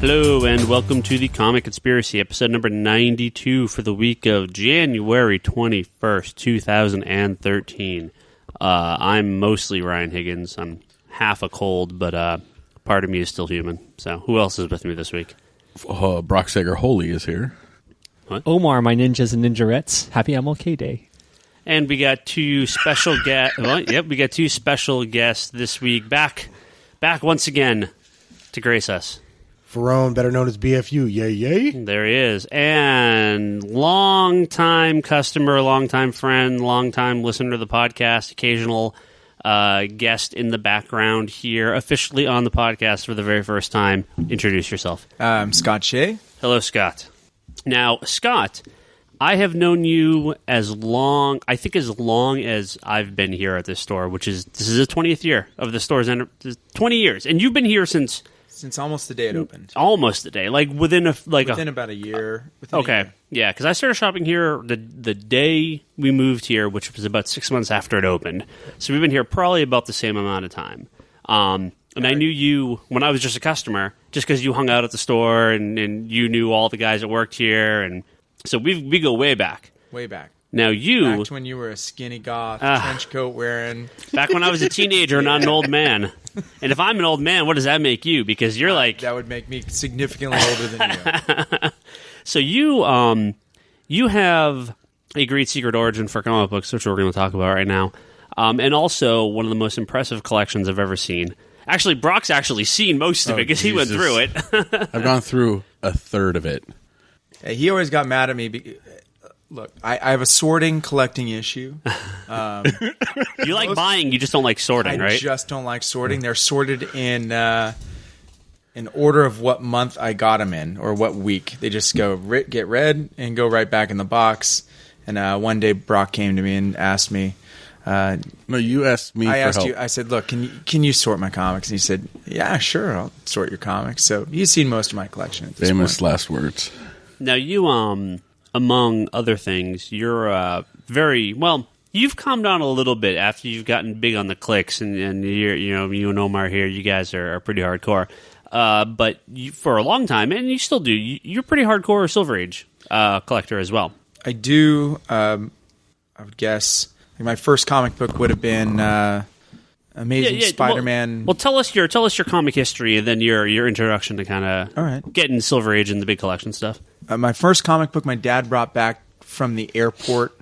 Hello, and welcome to the Comic Conspiracy, episode number 92 for the week of January 21st, 2013. I'm mostly Ryan Higgins. I'm half a cold, but part of me is still human. So who else is with me this week? Brock Sager Holy is here. What? Omar, my ninjas and ninjarettes. Happy MLK Day. And we got two special guests. We got two special guests this week. Back once again to grace us. Faraone, better known as BFU. Yay, yay. There he is. And long-time customer, long-time friend, long-time listener to the podcast, occasional guest in the background here, officially on the podcast for the very first time. Introduce yourself. I'm Scott Shea. Hello, Scott. Now, Scott, I have known you as long as I've been here at this store, this is the 20th year of the store's 20 years. And you've been here since almost the day it opened. Almost the day, within about a year. Okay, yeah, because I started shopping here the day we moved here, which was about 6 months after it opened. So we've been here probably about the same amount of time. And I knew you when I was just a customer, just because you hung out at the store and you knew all the guys that worked here, and so we go way back. Way back. Now back to when you were a skinny goth, trench coat wearing. Back when I was a teenager, not an old man. And if I'm an old man, what does that make you? Because you're that would make me significantly older than you. So you have a great secret origin for comic books, which we're going to talk about right now, and also one of the most impressive collections I've ever seen. Actually, Brock's actually seen most of it because he went through it. I've gone through a third of it. He always got mad at me. Look, I have a sorting, collecting issue. You like buying, you just don't like sorting, right? I just don't like sorting. They're sorted in order of what month I got them in, or what week. They just go get read and go right back in the box. And one day Brock came to me and asked me. No, you asked me. I asked help. you. I said, "Look, can you sort my comics?" And he said, "Yeah, sure, I'll sort your comics." So you've seen most of my collection at this Famous point. last words. Now you among other things, you're you've calmed down a little bit after you've gotten big on the clicks, and you and Omar here, you guys are pretty hardcore. But for a long time, and you still do, you're pretty hardcore Silver Age collector as well. I do. I would guess my first comic book would have been Amazing Spider-Man. Well, tell us your comic history, and then your introduction to kind of getting Silver Age and the big collection stuff. My first comic book my dad brought back from the airport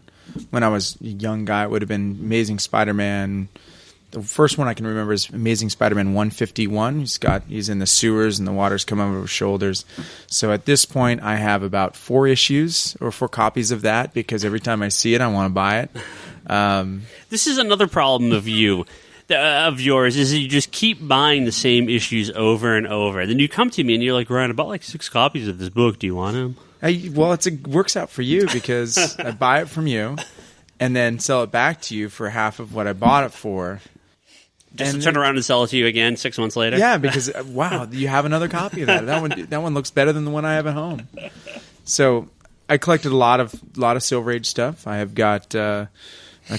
when I was a young guy. It would have been Amazing Spider-Man. The first one I can remember is Amazing Spider-Man 151. He's in the sewers and the water's come over his shoulders. So at this point, I have about 4 issues or 4 copies of that because every time I see it, I want to buy it. This is another problem of yours is that you just keep buying the same issues over and over. Then you come to me and you're like, Ryan, I bought 6 copies of this book. Do you want them? It works out for you because I buy it from you and then sell it back to you for half of what I bought it for. Just to turn around and sell it to you again 6 months later? Yeah, because, wow, you have another copy of that. That one looks better than the one I have at home. So I collected a lot of Silver Age stuff. I have got a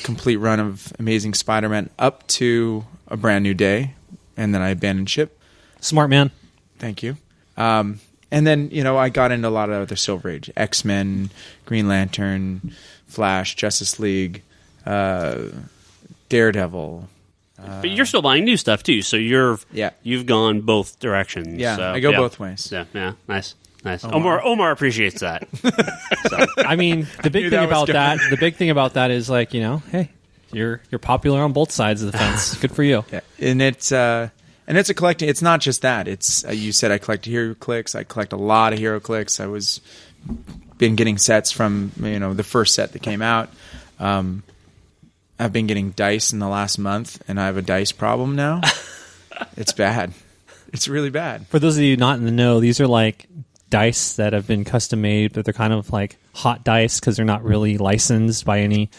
complete run of Amazing Spider-Man up to A Brand New Day, and then I abandoned ship. Smart man. Thank you. And then, I got into a lot of other Silver Age. X-Men, Green Lantern, Flash, Justice League, Daredevil. But you're still buying new stuff, too, so you've gone both directions. Yeah, so, I go both ways. Yeah, nice. Omar appreciates that. So, I mean, the big thing about that is hey, you're popular on both sides of the fence. Good for you. Yeah. And it's a collecting. It's not just that. It's you said I collect HeroClix. I collect a lot of HeroClix. I was been getting sets from the first set that came out. I've been getting dice in the last month, and I have a dice problem now. It's bad. It's really bad. For those of you not in the know, these are dice that have been custom made, but they're kind of like hot dice because they're not really licensed by any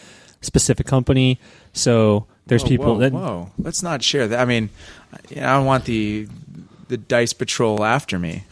specific company. So there's people that... Whoa, let's not share that. I mean, I don't want the Dice Patrol after me.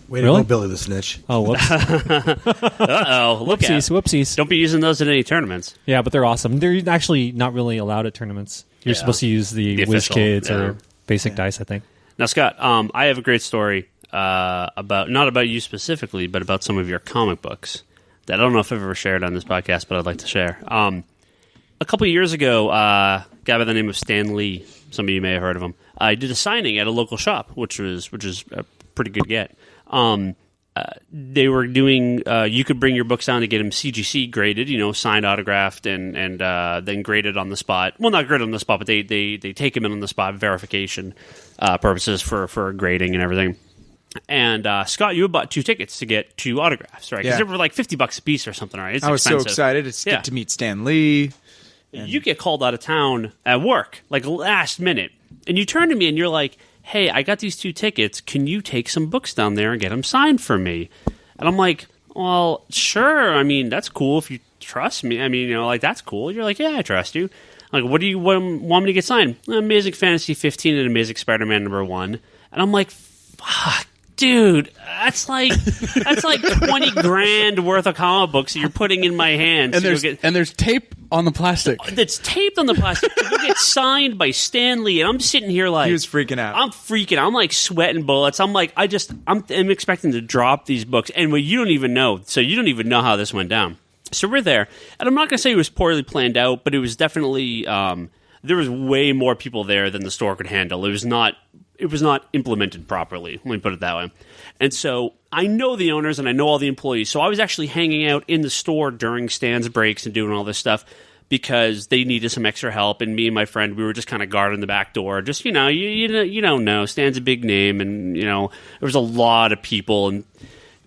Way to go, Billy the Snitch. Oh, whoops. Uh-oh. Whoopsies. Don't be using those in any tournaments. Yeah, but they're awesome. They're actually not really allowed at tournaments. You're supposed to use the Whiz Kids or basic dice, I think. Now, Scott, I have a great story not about you specifically, but about some of your comic books that I don't know if I've ever shared on this podcast, but I'd like to share. A couple of years ago, a guy by the name of Stan Lee, some of you may have heard of him, I did a signing at a local shop, which is a pretty good get. They were doing, you could bring your books down to get them CGC graded, signed, autographed, and then graded on the spot. Well, not graded on the spot, but they take them in on the spot verification purposes for grading and everything. And Scott, you had bought 2 tickets to get 2 autographs, right? Because they were like $50 a piece or something, right? It's expensive. So excited to get to meet Stan Lee. You get called out of town at work, like last minute, and you turn to me and you're like, hey, I got these 2 tickets. Can you take some books down there and get them signed for me? And I'm like, well, sure. I mean, that's cool if you trust me. I mean, that's cool. You're like, yeah, I trust you. I'm like, what do you want me to get signed? Amazing Fantasy 15 and Amazing Spider-Man #1. And I'm like, fuck. Dude, that's like $20,000 worth of comic books that you're putting in my hands. And there's tape on the plastic. That's taped on the plastic. To go get signed by Stan Lee, and I'm sitting here like he was freaking out. I'm freaking out. I'm like sweating bullets. I'm like, I'm expecting to drop these books, and you don't even know. So you don't even know how this went down. So we're there, and I'm not going to say it was poorly planned out, but it was definitely there was way more people there than the store could handle. It was not implemented properly. Let me put it that way. And so I know the owners and I know all the employees. So I was actually hanging out in the store during Stan's breaks and doing all this stuff because they needed some extra help. And me and my friend, we were just kind of guarding the back door. Just, you don't know. Stan's a big name. And, there was a lot of people. And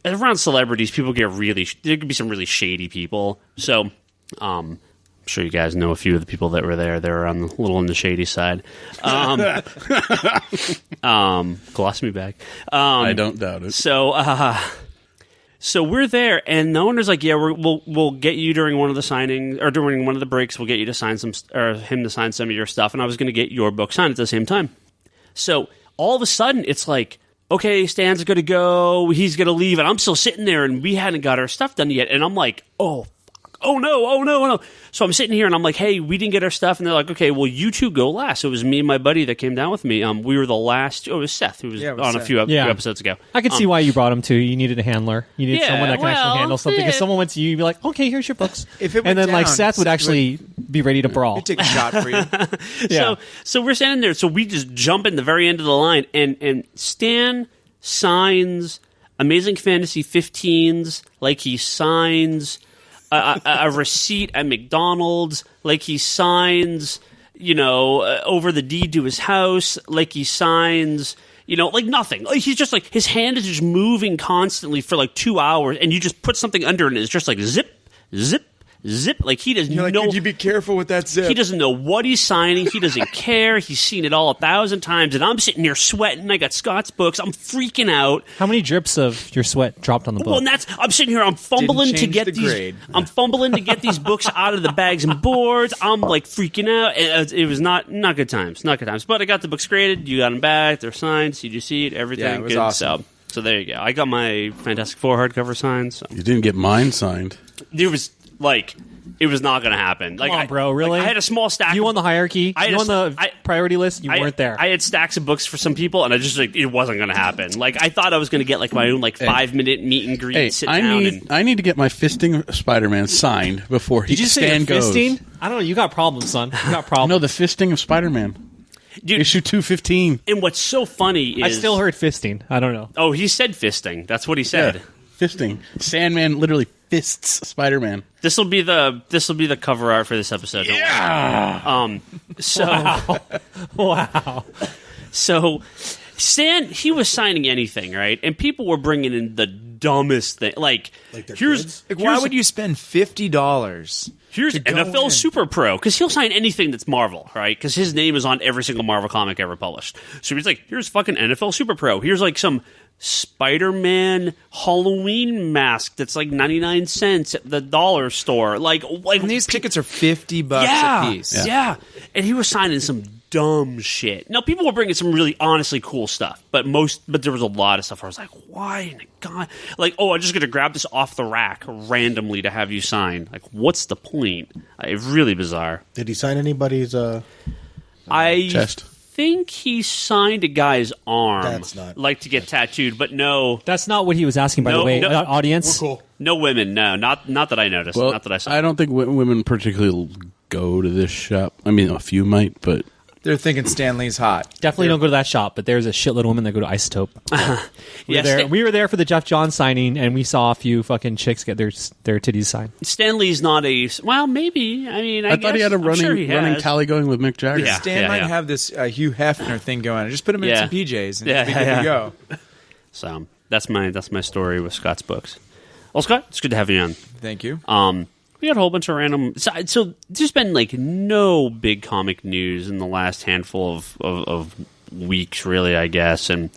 around celebrities, people there could be some really shady people. So, I'm sure you guys know a few of the people that were there. They were a little on the shady side. Gloss me back. I don't doubt it. So we're there, and the owner's like, "Yeah, we'll get you during one of the signings or during one of the breaks. We'll get you to sign him to sign some of your stuff." And I was going to get your book signed at the same time. So all of a sudden, it's like, okay, Stan's going to go. He's going to leave, and I'm still sitting there, and we hadn't got our stuff done yet. And I'm like, oh no. So I'm sitting here and I'm like, hey, we didn't get our stuff. And they're like, okay, well, you 2 go last. So it was me and my buddy that came down with me. We were the last. Oh, it was Seth, who was on Seth. A few episodes ago. I could see why you brought him too. You needed a handler. You needed someone that can actually handle something. If someone went to you, you'd be like, okay, here's your books. And then like Seth would actually be ready to brawl. He'd take a shot for you. So we're standing there. So we just jump in the very end of the line. And Stan signs Amazing Fantasy 15s like he signs a receipt at McDonald's, like he signs, over the deed to his house, like he signs, like nothing. Like he's just like, his hand is just moving constantly for like 2 hours, and you just put something under it, and it's just like zip, zip, zip. Like he doesn't know. Could you be careful with that zip? He doesn't know what he's signing. He doesn't care. He's seen it all 1,000 times, and I'm sitting here sweating. I got Scott's books. I'm freaking out. How many drips of your sweat dropped on the book? Well, and I'm sitting here. I'm fumbling to get these. I'm fumbling to get these books out of the bags and boards. I'm like freaking out. It was not good times. Not good times. But I got the books graded. You got them back. They're signed. CGC'd. Everything. Yeah, it was good. awesome. So there you go. I got my Fantastic Four hardcover signed. So. You didn't get mine signed. It was like. It was not going to happen. Come on, bro, really? I had a small stack. You on the hierarchy? You on the priority list? You weren't there. I had stacks of books for some people, and I just it wasn't going to happen. Like I thought I was going to get like my own 5-minute meet and greet. Sit down. I need to get my fisting Spider-Man signed before Did you say Stan goes. Fisting? I don't know. You got problems, son. You got problems. No, the fisting of Spider-Man. Dude, issue 215. And what's so funny is I still heard fisting. I don't know. Oh, he said fisting. That's what he said. Yeah, fisting. Sandman literally fists Spider-Man. This will be the cover art for this episode. Yeah. Wow. So Stan, he was signing anything, right? And people were bringing in the dumbest thing. Like why would you spend $50? Here's NFL Super Pro, because he'll sign anything that's Marvel, right? Because his name is on every single Marvel comic ever published. So he's like, here's fucking NFL Super Pro. Here's like some Spider-Man Halloween mask that's like 99 cents at the dollar store. Like and these tickets are $50 a piece. Yeah. And he was signing some dumb shit. Now, people were bringing some really honestly cool stuff, but there was a lot of stuff where I was like, why in God? Like, oh, I'm just going to grab this off the rack randomly to have you sign. Like, what's the point? It's really bizarre. Did he sign anybody's chest? think he signed a guy's arm. That's not- like to get tattooed, but no, That's not what he was asking, by the way. Audience. We're cool. no women. No, not that I noticed. Well, not that I saw. I don't think women particularly go to this shop. I mean, a few might, but They're thinking Stanley's hot. Definitely don't go to that shop, but there's a shitload of women that go to Isotope. Yeah, We were there for the Jeff Johns signing, and we saw a few fucking chicks get their titties signed. Stanley's not a. Well, maybe. I mean, I thought he had a running tally going with Mick Jagger. Yeah. Stan might have this Hugh Hefner thing going on. Just put him in some PJs and be good to go. So that's my story with Scott's books. Well, Scott, it's good to have you on. Thank you. We got a whole bunch of random. So there's been like no big comic news in the last handful of weeks, really, I guess, and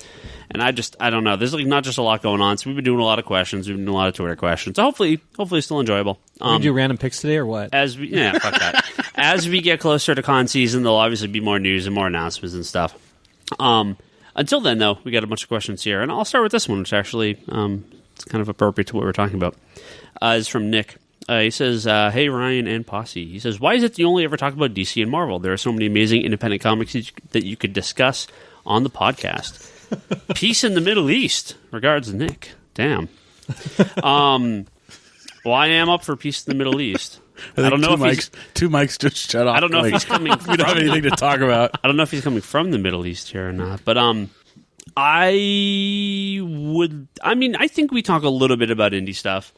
I don't know. There's like not just a lot going on. So we've been doing a lot of questions. We've been doing a lot of Twitter questions. So hopefully it's still enjoyable. We do random picks today or what? Fuck that. As we get closer to con season, there'll obviously be more news and more announcements and stuff. Until then, though, we got a bunch of questions here, and I'll start with this one, which actually it's kind of appropriate to what we're talking about. It's from Nick. He says, hey, Ryan and Posse. He says, why is it you only ever talk about DC and Marvel? There are so many amazing independent comics that you could discuss on the podcast. Peace in the Middle East. Regards, Nick. Damn. Well, I am up for Peace in the Middle East. I don't know if two mics just shut off. I don't know if he's coming we don't have anything to talk about. I don't know if he's coming from the Middle East here or not. But I think we talk a little bit about indie stuff.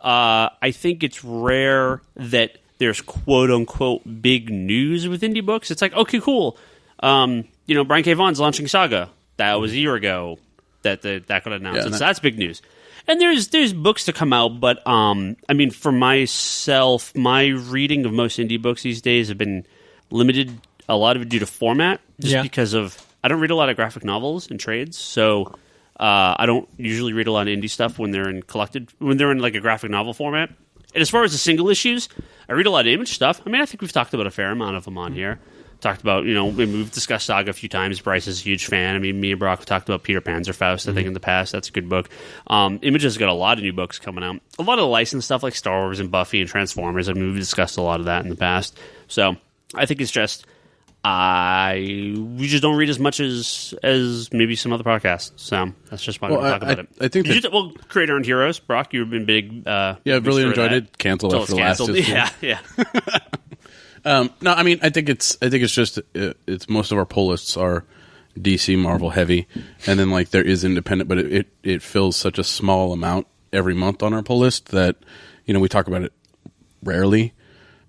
I think it's rare that there's quote-unquote big news with indie books. It's like, okay, cool. Brian K. Vaughan's launching Saga. That was a year ago that got announced. So that's big news. And there's books to come out, but for myself, my reading of most indie books these days have been limited, a lot of it due to format, because of I don't read a lot of graphic novels and trades, so I don't usually read a lot of indie stuff when they're in like a graphic novel format. And as far as the single issues, I read a lot of Image stuff. I mean, I think we've talked about a fair amount of them on here. Talked about, we've discussed Saga a few times. Bryce is a huge fan. I mean, me and Brock have talked about Peter Panzerfaust, I think, in the past. That's a good book. Image has got a lot of new books coming out. A lot of the licensed stuff like Star Wars and Buffy and Transformers. I mean, we've discussed a lot of that in the past. So I think it's just we just don't read as much as maybe some other podcasts. So that's just why we talk about it. I think Creator and Heroes. Brock, you've been big. I've really enjoyed it. Canceled after the last. Yeah. No, I mean, I think it's just it's most of our pull lists are DC, Marvel heavy, and then like there is independent, but it fills such a small amount every month on our pull list that we talk about it rarely.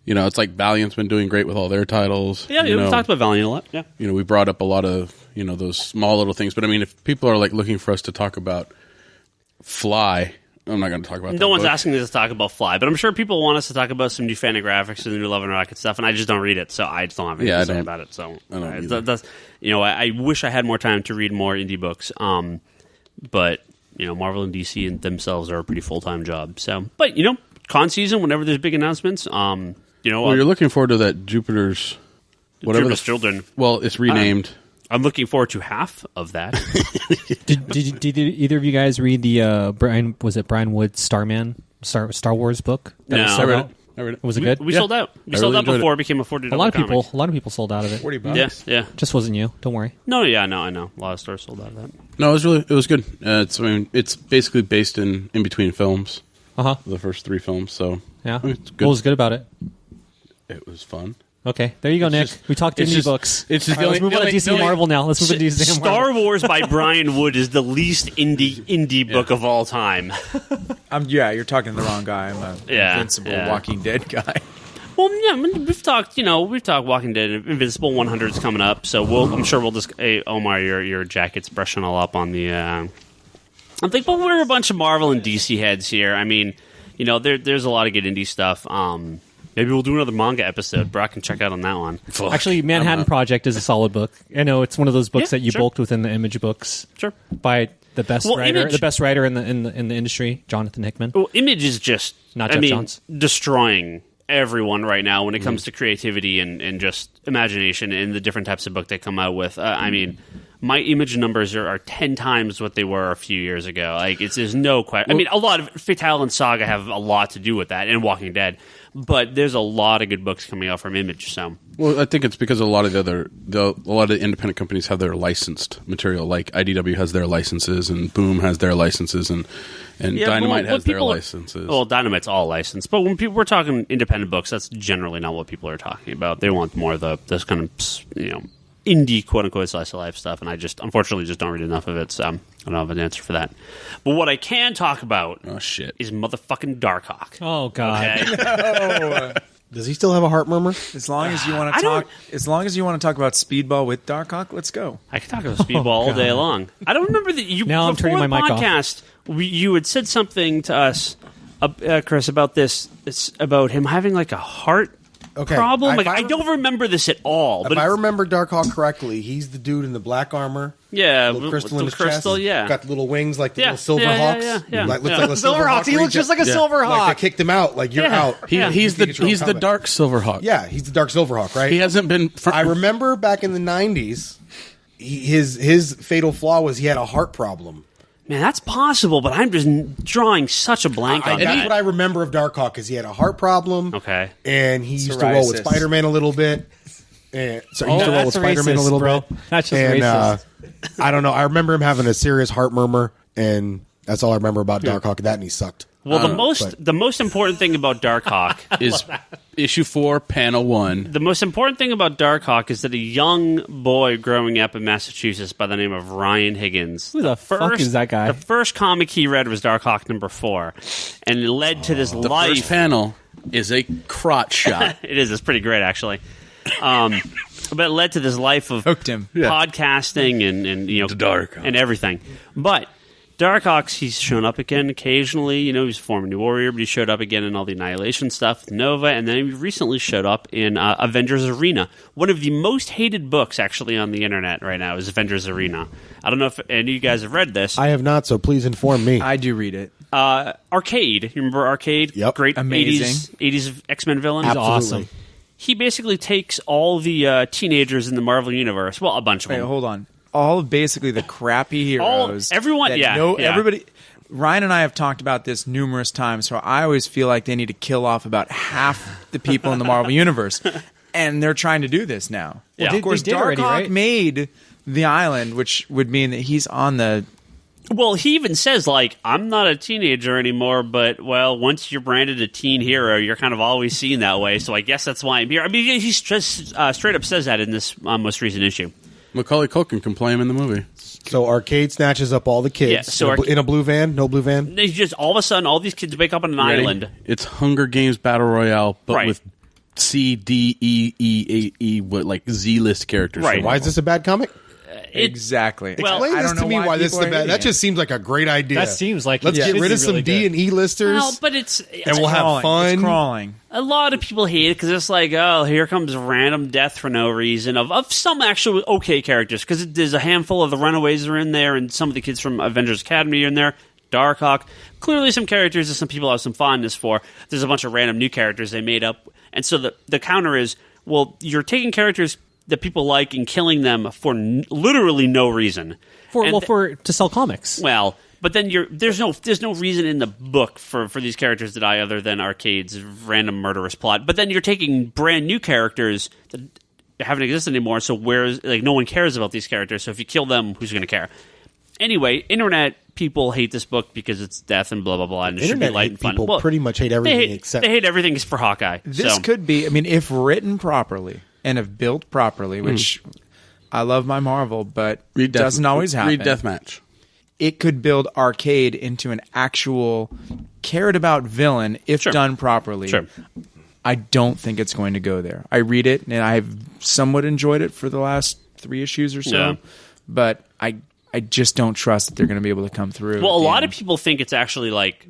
It's like Valiant's been doing great with all their titles. Yeah, we've talked about Valiant a lot. Yeah, we brought up a lot of those small little things, but I mean, if people are like looking for us to talk about Fly. I'm not going to talk about that. No one's asking us to talk about Fly, but I'm sure people want us to talk about some new Fantagraphics and the new Love and Rocket stuff, and I just don't read it, so I just don't have anything to say about it. So I wish I had more time to read more indie books, but Marvel and DC themselves are a pretty full-time job. So, but con season, whenever there's big announcements, well, you're looking forward to that Jupiter's Children. Well, it's renamed. I'm looking forward to half of that. Did either of you guys read the Brian Wood Star Wars book? No, I read it. Was it good? We sold out. We sold out before it became a $40 A lot of comic. people sold out of it. $40. Yeah. Just wasn't you. Don't worry. No, yeah, I know. A lot of stores sold out of that. No, it was good. It's basically based in between films. The first 3 films. So yeah, it's good. What was good about it? It was fun. Okay, there you go, Nick. We talked indie books. It's just let's move on to DC and Marvel now. Let's move on to DC and Marvel. Star Wars by Brian Wood is the least indie book of all time. You're talking to the wrong guy. I'm a Invincible Walking Dead guy. Well, yeah, I mean, we've talked Walking Dead. Invincible 100's coming up, so I'm sure we'll just. Hey, Omar, your jacket's brushing all up on the. I think, but we're a bunch of Marvel and DC heads here. I mean, there's a lot of good indie stuff. Maybe we'll do another manga episode. Brock can check out on that one. Actually, Manhattan Project is a solid book. I know it's one of those books that you bulked within the Image books. Sure. By the best writer in the industry, Jonathan Hickman. Well, Image is just not Jeff Johns. Destroying everyone right now when it comes to creativity and just imagination and the different types of book they come out with. I mean, my Image numbers are 10 times what they were a few years ago. Like, there's no question. I mean, a lot of Fatale and Saga have a lot to do with that, and Walking Dead. But there's a lot of good books coming out from Image, so Well, I think it's because a lot of the independent companies have their licensed material. Like IDW has their licenses, and Boom has their licenses, and Dynamite has their licenses. Well, Dynamite's all licensed, but when we're talking independent books, that's generally not what people are talking about. They want more of this kind of indie quote unquote slice of life stuff, and I just unfortunately just don't read enough of it, so I don't have an answer for that. But what I can talk about is motherfucking Darkhawk. Oh god. Okay? Does he still have a heart murmur? As long as you want to talk, about Speedball with Darkhawk, let's go. I can talk about Speedball all day long. I don't remember that you. Now I'm turning my mic off. Podcast, you had said something to us, Chris, about this. It's about him having like a heart problem. I don't remember this at all. But if I remember Darkhawk correctly, he's the dude in the black armor. Yeah, little crystal in his crystal, chest. Yeah, got the little wings like the little silver hawks. Yeah. Like, looks like a silver hawk. He looks just like a silver hawk. Like they kicked him out. Like you're out. He's the dark Silverhawk. Yeah, he's the dark Silverhawk, right? He hasn't been. I remember back in the '90s, his fatal flaw was he had a heart problem. Man, that's possible, but I'm just drawing such a blank on that. That's what I remember of Darkhawk, is he had a heart problem. Okay. And he used to roll with Spider-Man a little bit. And so he used to roll with Spider-Man a little bit. That's just racist. I don't know. I remember him having a serious heart murmur, and that's all I remember about Darkhawk. That and he sucked. Well, the most important thing about Darkhawk is issue 4, panel 1. The most important thing about Darkhawk is that a young boy growing up in Massachusetts by the name of Ryan Higgins. Who the fuck is that guy? The first comic he read was Darkhawk number 4, and it led to this The life. first panel is a crotch shot. It is. It's pretty great, actually. But it led to this life of podcasting and Dark and everything. But Darkhawks, he's shown up again occasionally. He's a former New Warrior, but he showed up again in all the Annihilation stuff with Nova, and then he recently showed up in Avengers Arena. One of the most hated books, actually, on the internet right now is Avengers Arena. I don't know if any of you guys have read this. I have not, so please inform me. I do read it. Arcade. You remember Arcade? Yep. Great Amazing. 80s X-Men villain. He's Absolutely. awesome. He basically takes all the teenagers in the Marvel Universe, well, a bunch of Wait, them. hold on. All of basically the crappy heroes. Everyone, everybody. Ryan and I have talked about this numerous times, so I always feel like they need to kill off about half the people in the Marvel Universe, and they're trying to do this now. Yeah. Of course, They did already, Darkhawk right? made the island, which would mean that he's on the. Well, he even says, I'm not a teenager anymore, but, once you're branded a teen hero, you're kind of always seen that way, so I guess that's why I'm here. I mean, he just straight up says that in this most recent issue. Macaulay Culkin can play him in the movie. So Arcade snatches up all the kids Yeah, so in a blue van? No blue van? They just, all of a sudden, all these kids wake up on an Ready? island. It's Hunger Games Battle Royale, but Right. with C, D, E, E, A, E, what Z-list characters. Right. from Why is this a bad comic? Exactly. Well, Explain I this don't to know me why this is people the are bad. hating That it. just seems like a great idea. That seems like Let's it get should rid be of some really D good. and E listers, Well, but it's and we'll have Crawling. fun. It's crawling. a lot of people hate it because it's like, oh, here comes random death for no reason of some actual okay characters, because there's a handful of the Runaways are in there, and some of the kids from Avengers Academy are in there. Darkhawk, clearly some characters that some people have some fondness for. There's a bunch of random new characters they made up, and so the counter is, well, you're taking characters that people like and killing them for literally no reason. To sell comics. Well, but then there's no reason in the book for these characters to die other than Arcade's random murderous plot. But then you're taking brand new characters that haven't existed anymore, so no one cares about these characters. So if you kill them, who's going to care? Anyway, internet people hate this book because it's death and blah blah blah, and it should be Internet light and fun. people Well, pretty much hate everything except they hate everything for Hawkeye. This so. could be, if written properly and if built properly, which I love my Marvel, but it doesn't always happen. Read Deathmatch. It could build Arcade into an actual cared about villain if done properly. Sure. I don't think it's going to go there. I read it and I've somewhat enjoyed it for the last 3 issues or so, Yeah. but I just don't trust that they're going to be able to come through. Well, a lot of people think it's actually like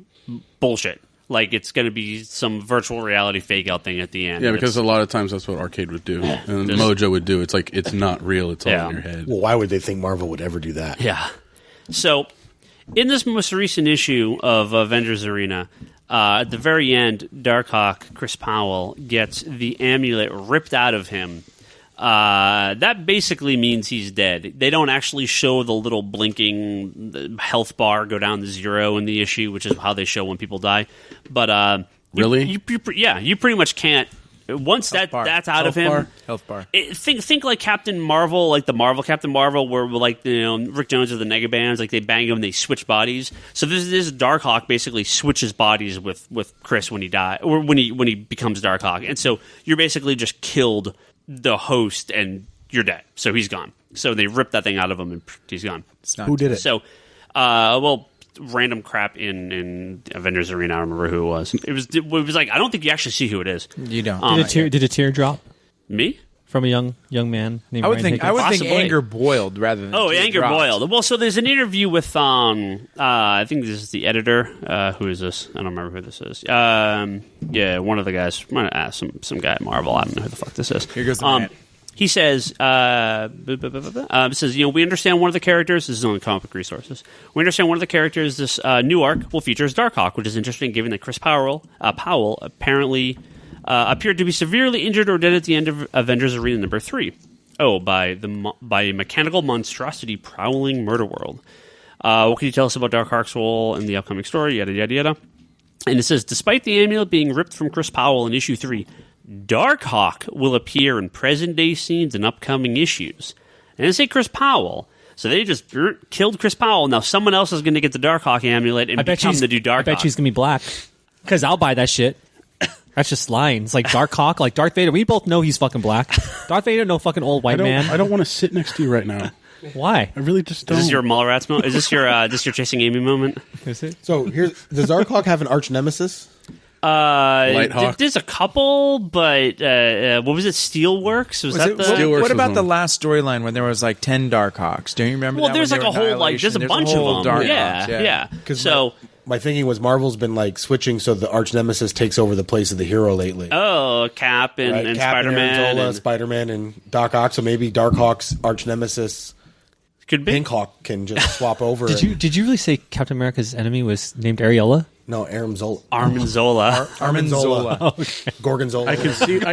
bullshit. Like it's going to be some virtual reality fake out thing at the end. Yeah, because a lot of times that's what Arcade would do. And Mojo would do. It's like, it's not real. It's all in your head. well, why would they think Marvel would ever do that? Yeah. So, in this most recent issue of Avengers Arena, at the very end, Darkhawk, Chris Powell, gets the amulet ripped out of him. That basically means he's dead. They don't actually show the little blinking health bar go down to 0 in the issue, which is how they show when people die. But Really? You pretty much can't once that's out of him, Health bar. Think like Captain Marvel, like the Marvel Captain Marvel, where like Rick Jones of the Negabands, like they bang him, they switch bodies. So this Darkhawk basically switches bodies with Kris when he dies, or when he becomes Darkhawk, and so you're basically just killed the host and you're dead. So he's gone. So they rip that thing out of him and he's gone. Who did it? So, random crap in Avengers Arena. I don't remember who it was. It was like, I don't think you actually see who it is. You don't. Did a tear drop Me? from a young man named I would Ryan think Higgins? Possibly. anger boiled rather than Anger dropped. boiled. Well, so there's an interview with I think this is the editor. Who is this? I don't remember who this is. Yeah, one of the guys. I'm gonna ask some guy at Marvel. I don't know who the fuck this is. Here goes the rant. He says, it says, we understand one of the characters, this is on Comic Book Resources, we understand one of the characters, this new arc will feature Darkhawk, which is interesting given that Kris Powell apparently appeared to be severely injured or dead at the end of Avengers Arena number 3. Oh, by a mechanical monstrosity prowling murder world. What can you tell us about Darkhawk's role in the upcoming story, yada, yada, yada. And it says, despite the amulet being ripped from Kris Powell in issue 3, Darkhawk will appear in present-day scenes in upcoming issues. And they say Kris Powell. So they just killed Kris Powell. Now someone else is going to get the Darkhawk amulet and become the new Darkhawk. I bet she's going to be black. Because I'll buy that shit. That's just lying. It's like Darkhawk, like Darth Vader. We both know he's fucking black. Darth Vader, no fucking old white man. I don't want to sit next to you right now. Why? I really just don't. Is this your Mallrats moment? Is this your Chasing Amy moment? Is it? So does Darkhawk have an arch nemesis? Lighthawk. There's a couple, but what was it? Steelworks? Was that the? Steelworks What about was the one. last storyline when there was like 10 Darkhawks? Do you remember Well, that? there's when like they a were whole like there's a Annihilation? bunch a of whole them. Darkhawks, Yeah. Because So. my thinking was Marvel's been like switching so the arch nemesis takes over the place of the hero lately. Oh, Cap and, Right? and Cap Spider-Man. Aaron Zola, and- Spider-Man, and Doc Ock. So maybe Darkhawk's arch nemesis could be. Pinkhawk can just swap over. Did you really say Captain America's enemy was named Ariella? No, Aram Zola. Armin Zola. Armin Zola. Gorgonzola. I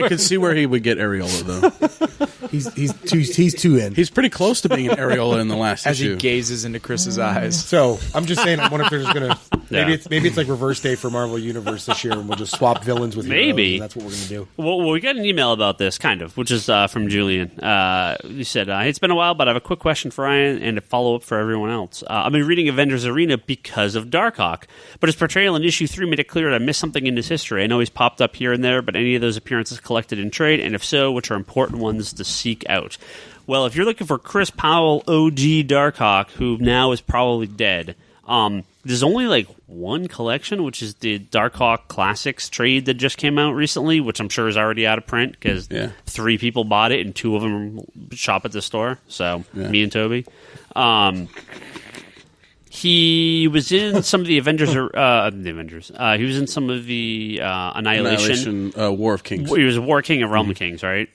could see where he would get Areola though. He's too in. He's pretty close to being an Areola in the last As issue. he gazes into Chris's eyes. So I'm just saying, I wonder if they're just gonna Yeah. maybe it's like Reverse Day for Marvel Universe this year, and we'll just swap villains with heroes, Maybe. and that's what we're gonna do. Well, we got an email about this, kind of, which is from Julian. He said, hey, it's been a while, but I have a quick question for Ryan and a follow-up for everyone else. I've been reading Avengers Arena because of Darkhawk, but his portrayal in issue 3 made it clear that I missed something in his history. I know he's popped up here and there, but any of those appearances collected in trade, and if so, which are important ones to seek out? Well, if you're looking for Kris Powell, OG Darkhawk, who now is probably dead, there's only like one collection, which is the Darkhawk Classics trade that just came out recently, which I'm sure is already out of print because 3 people bought it and 2 of them shop at the store. So me and Toby. He was in some of the Avengers. He was in some of the Annihilation. War of Kings. He was a War King of Realm of Kings, right?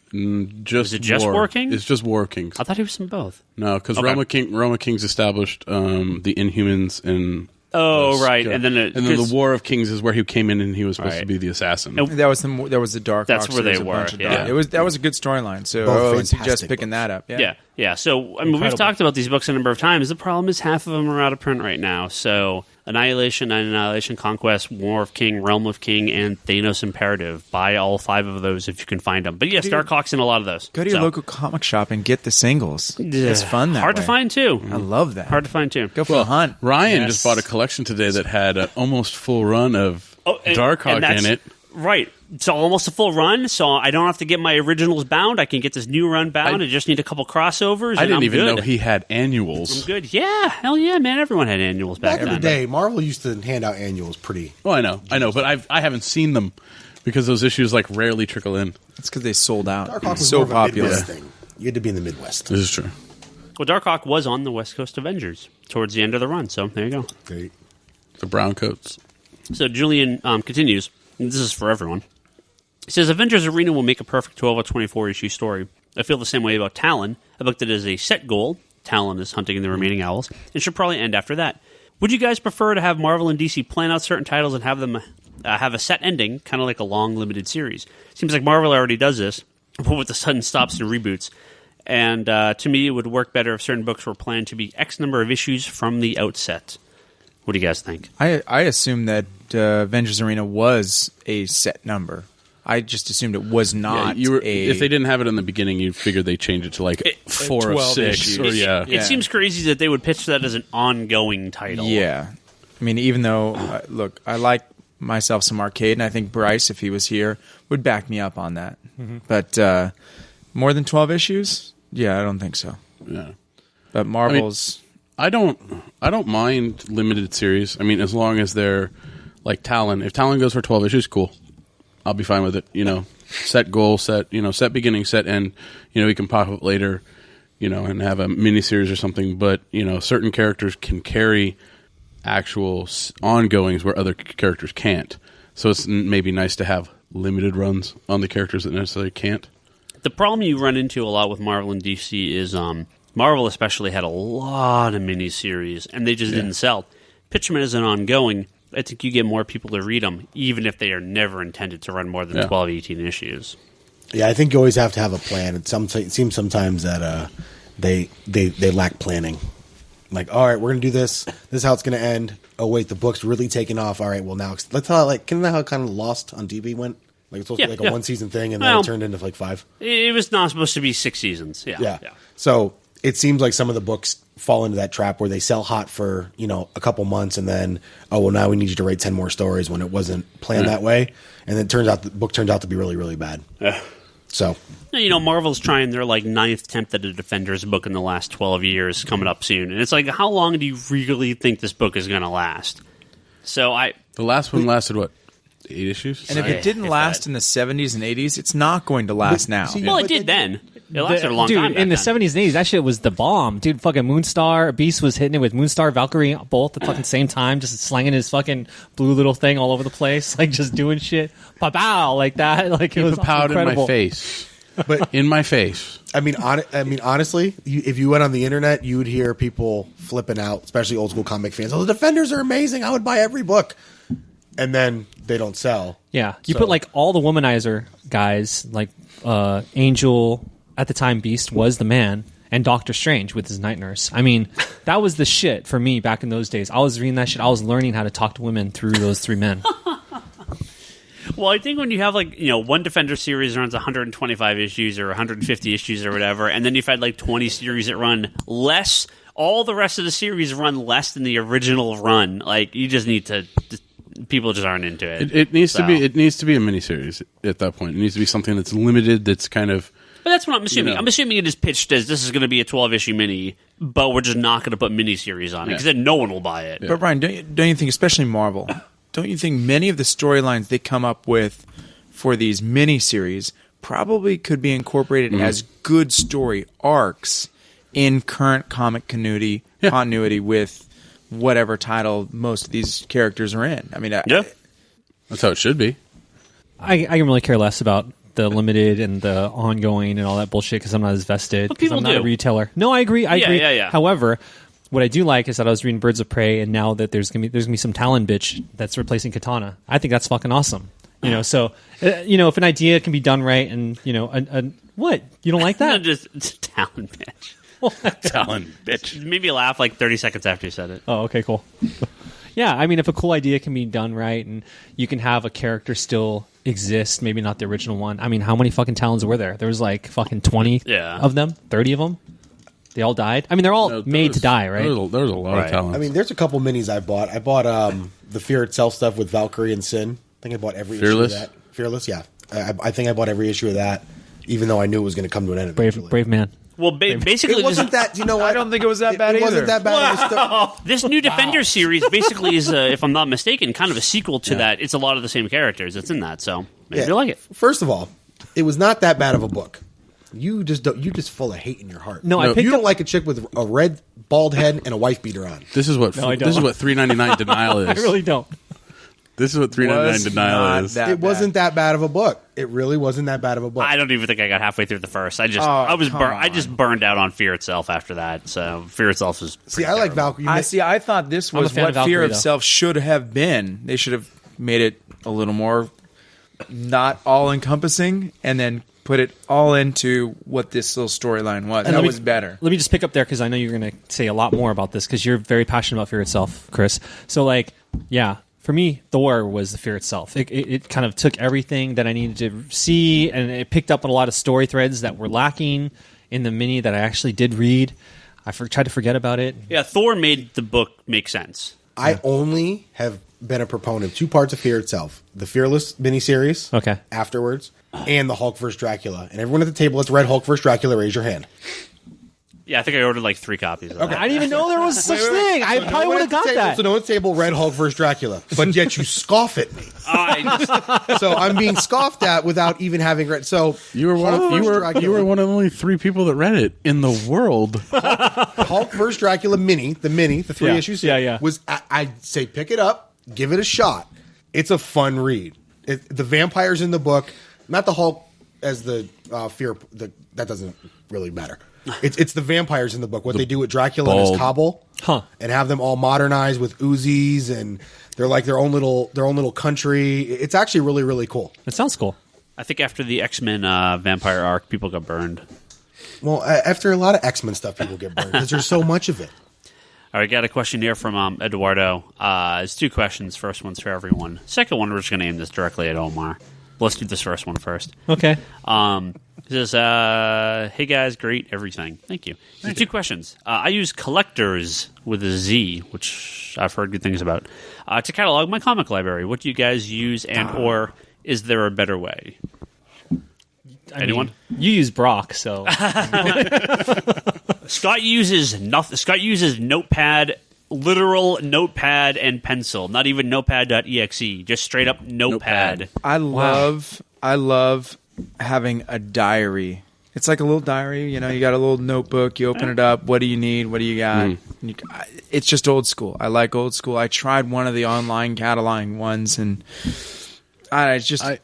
Just Is it just War King? It's just War of Kings. I thought he was in both. No, because Okay. Realm of Kings established the Inhumans and right, and then the War of Kings is where he came in and he was supposed to be the assassin. And- That was the Darkhawks. That's where they There was a were, bunch of yeah. Dark- That was a good storyline. So Both I would suggest fantastic picking books. that up. Yeah. So, I mean, we've talked about these books a number of times. The problem is half of them are out of print right now. So, Annihilation, Conquest, War of King, Realm of King, and Thanos Imperative. Buy all 5 of those if you can find them. But yes, Darkhawk's in a lot of those. Go to your local comic shop and get the singles. It's fun that Hard way. to find, too. I love that. Hard to find, too. Go for a hunt. Ryan just bought a collection today that had an almost full run of Darkhawk that's- in it. Right. So almost a full run, so I don't have to get my originals bound. I can get this new run bound. I just need a couple crossovers. I and didn't I'm even good. know he had annuals. I'm good. Yeah, hell yeah, man. Everyone had annuals back Back in then. the day, Marvel used to hand out annuals pretty. Oh, I know, but I haven't seen them because those issues like rarely trickle in. It's because they sold out. Darkhawk was so more of a popular. Midwest thing. You had to be in the Midwest. This is true. Well, Darkhawk was on the West Coast Avengers towards the end of the run, so there you go. Great. The brown coats. So Julian continues, and this is for everyone. He says, Avengers Arena will make a perfect 12 or 24 issue story. I feel the same way about Talon, a book that is a set goal. Talon is hunting the remaining owls, and should probably end after that. Would you guys prefer to have Marvel and DC plan out certain titles and have them have a set ending, kind of like a long limited series? Seems like Marvel already does this, but with the sudden stops and reboots. And to me, it would work better if certain books were planned to be X number of issues from the outset. What do you guys think? I assume that Avengers Arena was a set number. I just assumed it was not if they didn't have it in the beginning, you figured they changed it to like 4 of 6. issues. Or, yeah. It seems crazy that they would pitch that as an ongoing title. Yeah. I mean, even though, look, I like myself some arcade, and I think Bryce, if he was here, would back me up on that. Mm-hmm. But more than 12 issues? Yeah, I don't think so. Yeah. But Marvel's... I don't mind limited series. I mean, as long as they're like Talon. If Talon goes for 12 issues, cool. I'll be fine with it. Set goal, set beginning, set end. We can pop up later, and have a mini series or something. But certain characters can carry actual ongoings where other characters can't. So it's maybe nice to have limited runs on the characters that necessarily can't. The problem you run into a lot with Marvel and DC is Marvel especially had a lot of miniseries, and they just didn't sell. Pitch them as an ongoing. I think you get more people to read them, even if they are never intended to run more than 12, 18 issues. Yeah, I think you always have to have a plan. It seems sometimes that they lack planning. Like, all right, we're going to do this. This is how it's going to end. Oh, wait, the book's really taking off. All right, well, now let's how how kind of Lost on TV went? Like, it's supposed to be like a one-season thing, and then it turned into like 5. It was not supposed to be 6 seasons. Yeah. So it seems like some of the books fall into that trap where they sell hot for, a couple months, and then, oh, well, now we need you to write 10 more stories when it wasn't planned that way. And then the book turns out to be really, really bad. So, Marvel's trying their 9th attempt at a Defenders book in the last 12 years coming up soon. And it's like, how long do you really think this book is going to last? So the last one lasted, what, 8 issues? And if it didn't last in the 70s and 80s, it's not going to last now. Well, it did then. It lasted a long time. Dude, in the 70s and 80s, that shit was the bomb. Dude, fucking Moonstar, Beast was hitting it with Moonstar, Valkyrie, both at the fucking same time, just slanging his fucking blue little thing all over the place, just doing shit. Pow, like that. It was powder in incredible. my face. But in my face. I mean, honestly, if you went on the internet, you would hear people flipping out, especially old school comic fans. Oh, the Defenders are amazing. I would buy every book. And then they don't sell. Yeah. You put all the Womanizer guys, Angel, at the time Beast was the man, and Doctor Strange with his night nurse. I mean, that was the shit for me back in those days. I was reading that shit. I was learning how to talk to women through those 3 men. Well, I think when you have one Defender series runs 125 issues or 150 issues or whatever, and then you've had 20 series that run less, all the rest of the series run less than the original run. You just need to... People just aren't into it. It needs to be. It needs to be a miniseries at that point. It needs to be something that's limited. That's kind of. But that's what I'm assuming. I'm assuming it is pitched as this is going to be a 12-issue mini, but we're just not going to put miniseries on it because then no one will buy it. But Brian, don't you think, especially Marvel, don't you think many of the storylines they come up with for these miniseries probably could be incorporated as good story arcs in current comic continuity with whatever title most of these characters are in? I mean, that's how it should be. I can really care less about the limited and the ongoing and all that bullshit because I'm not as vested. But people I'm not do. a retailer. No, I agree. Yeah. However, what I do like is that I was reading Birds of Prey, and now that there's gonna be some Talon bitch that's replacing Katana. I think that's fucking awesome. So if an idea can be done right, and what you don't like that? Just Talon bitch. Talon bitch. Made me laugh 30 seconds after you said it. Oh, okay, cool. Yeah, I mean, if a cool idea can be done right, and you can have a character still exist, maybe not the original one. I mean, how many fucking Talons were there? There was fucking 20 of them, 30 of them. They all died. I mean, they're all made to die, right? There was a lot of Talons. I mean, there's a couple minis I bought. I bought the Fear Itself stuff with Valkyrie and Sin. I think I bought every issue of that. Fearless, yeah. I think I bought every issue of that, even though I knew it was going to come to an end eventually. Brave man. Well, basically, it wasn't that. You know what? I don't think it was that bad either. It wasn't that bad. This new Defender series basically is, if I'm not mistaken, kind of a sequel to that. It's a lot of the same characters that's in that, so maybe you like it. First of all, it was not that bad of a book. You just full of hate in your heart. No, you don't like a chick with a red bald head and a wife beater on. This is what $3.99 denial is. I really don't. This is what $3.99 denial is. It wasn't that bad of a book. It really wasn't that bad of a book. I don't even think I got halfway through the first. I just burned out on Fear Itself after that. So Fear Itself is I like Valkyrie. I thought this was what Fear Itself should have been. They should have made it a little more not all encompassing, and then put it all into what this little storyline was. And that was better. Let me just pick up there because I know you're going to say a lot more about this because you're very passionate about Fear Itself, Chris. So for me, Thor was the fear itself. It kind of took everything that I needed to see, and it picked up on a lot of story threads that were lacking in the mini that I actually did read. I tried to forget about it. Yeah, Thor made the book make sense. I only have been a proponent of 2 parts of Fear itself. The Fearless miniseries afterwards, and the Hulk vs. Dracula. And everyone at the table that's read Hulk vs. Dracula, raise your hand. Yeah, I think I ordered like 3 copies of that. I didn't even know there was such thing. I probably would have got that. So no one's table read Hulk vs. Dracula, but yet you scoff at me. So I'm being scoffed at without even having read. So you were one of only 3 people that read it in the world. Hulk vs. Dracula the 3 issues. Was I'd say pick it up, give it a shot. It's a fun read. The vampires in the book, not the Hulk as the fear. That doesn't really matter. It's the vampires in the book. What they do with Dracula and his Kabul, and have them all modernized with Uzis, and they're like their own little country. It's actually really, really cool. It sounds cool. I think after the X-Men vampire arc, people got burned. Well, after a lot of X-Men stuff, people get burned because there's so much of it. All right, got a question here from Eduardo. It's 2 questions. First one's for everyone. Second one, we're just going to aim this directly at Omar. Let's do this first one first. Okay. It says, hey guys, great everything. Thank you. 2 questions. I use Collectors with a Z, which I've heard good things about, to catalog my comic library. What do you guys use, or is there a better way? Anyone? You use Brock, so Scott uses nothing. Scott uses Notepad, literal Notepad and pencil, not even Notepad.exe, just straight up Notepad. I love having a diary. It's like a little diary, you got a little notebook, you open it up, what do you need, what do you got? It's just old school. I like old school. I tried one of the online cataloging ones, and I tried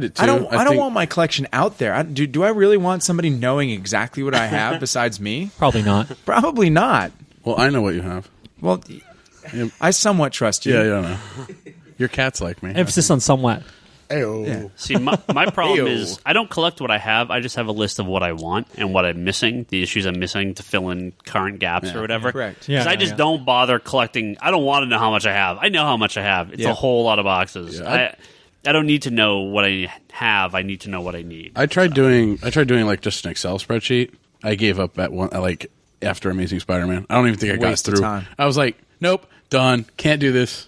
it too. I don't want my collection out there. Do I really want somebody knowing exactly what I have besides me? Probably not. Probably not. Well, I know what you have. Well, I somewhat trust you. Yeah, I don't know. Your cat's like me. Emphasis on somewhat. Ayo. Yeah. See, my problem is I don't collect what I have. I just have a list of what I want and what I'm missing, the issues I'm missing to fill in current gaps or whatever. Correct. Because I just don't bother collecting. I don't want to know how much I have. I know how much I have. It's a whole lot of boxes. Yeah, I don't need to know what I have. I need to know what I need. I tried doing like just an Excel spreadsheet. I gave up at one after Amazing Spider-Man. I don't even think I got through. I was like, nope, done. Can't do this.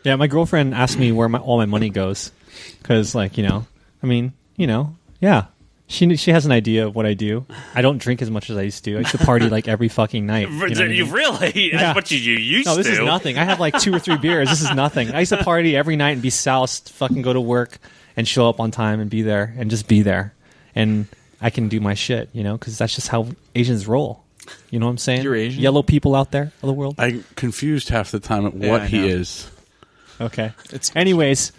Yeah, my girlfriend asked me where all my money goes. Because, she has an idea of what I do. I don't drink as much as I used to. I used to party every fucking night. You really? That's what you used to. No, this is nothing. I have 2 or 3 beers. This is nothing. I used to party every night and be soused, fucking go to work and show up on time and be there and just be there. And I can do my shit, because that's just how Asians roll. You know what I'm saying? You're Asian? Yellow people out there of the world. I'm confused half the time at what he is. Okay. Anyways,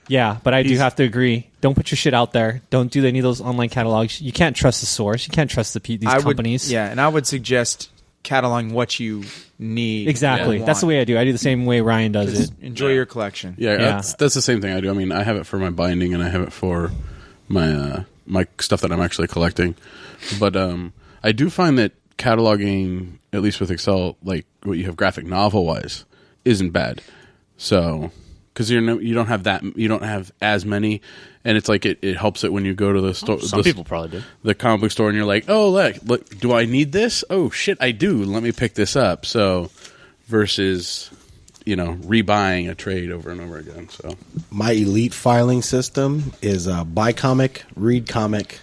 yeah, but I do have to agree. Don't put your shit out there. Don't do any of those online catalogs. You can't trust the source. You can't trust these companies. And I would suggest cataloging what you need. Exactly. That's the way I do. I do the same way Ryan does it. Enjoy your collection. Yeah, that's the same thing I do. I mean, I have it for my binding and I have it for my my stuff that I'm actually collecting. But I do find that cataloging, at least with Excel, like what you have graphic novel wise, isn't bad. So, because you don't have as many, and it's like it helps it when you go to the store. Some people probably do. The comic book store, and you're like, oh, look, do I need this? Oh shit, I do. Let me pick this up. So, versus rebuying a trade over and over again. So, my elite filing system is buy comic, read comic,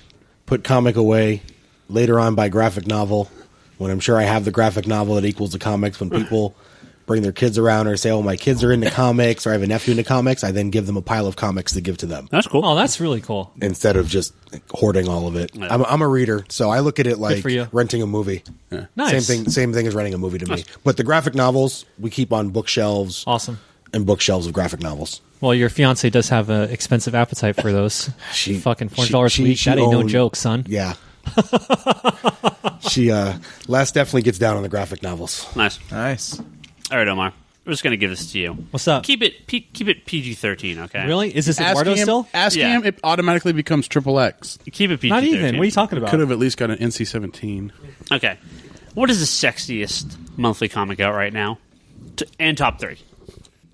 put comic away, later on buy graphic novel. When I'm sure I have the graphic novel that equals the comics, when people bring their kids around or say, oh, my kids are into comics or I have a nephew into comics, I then give them a pile of comics to give to them. That's cool. Oh, that's really cool. Instead of just hoarding all of it. Yeah. I'm a reader, so I look at it like renting a movie. Yeah. Nice. Same thing as renting a movie to me. But the graphic novels, we keep on bookshelves. Awesome. And bookshelves of graphic novels. Well, your fiance does have an expensive appetite for those. Fucking $400 a week. That ain't no joke, son. Yeah. Les definitely gets down on the graphic novels. Nice. All right, Omar. We're just going to give this to you. What's up? Keep it PG-13, okay? Really? Is this Eduardo still? Ask him. It automatically becomes XXX. Keep it PG-13. Not even. What are you talking about? Could have at least got an NC-17. Okay. What is the sexiest monthly comic out right now? And top 3.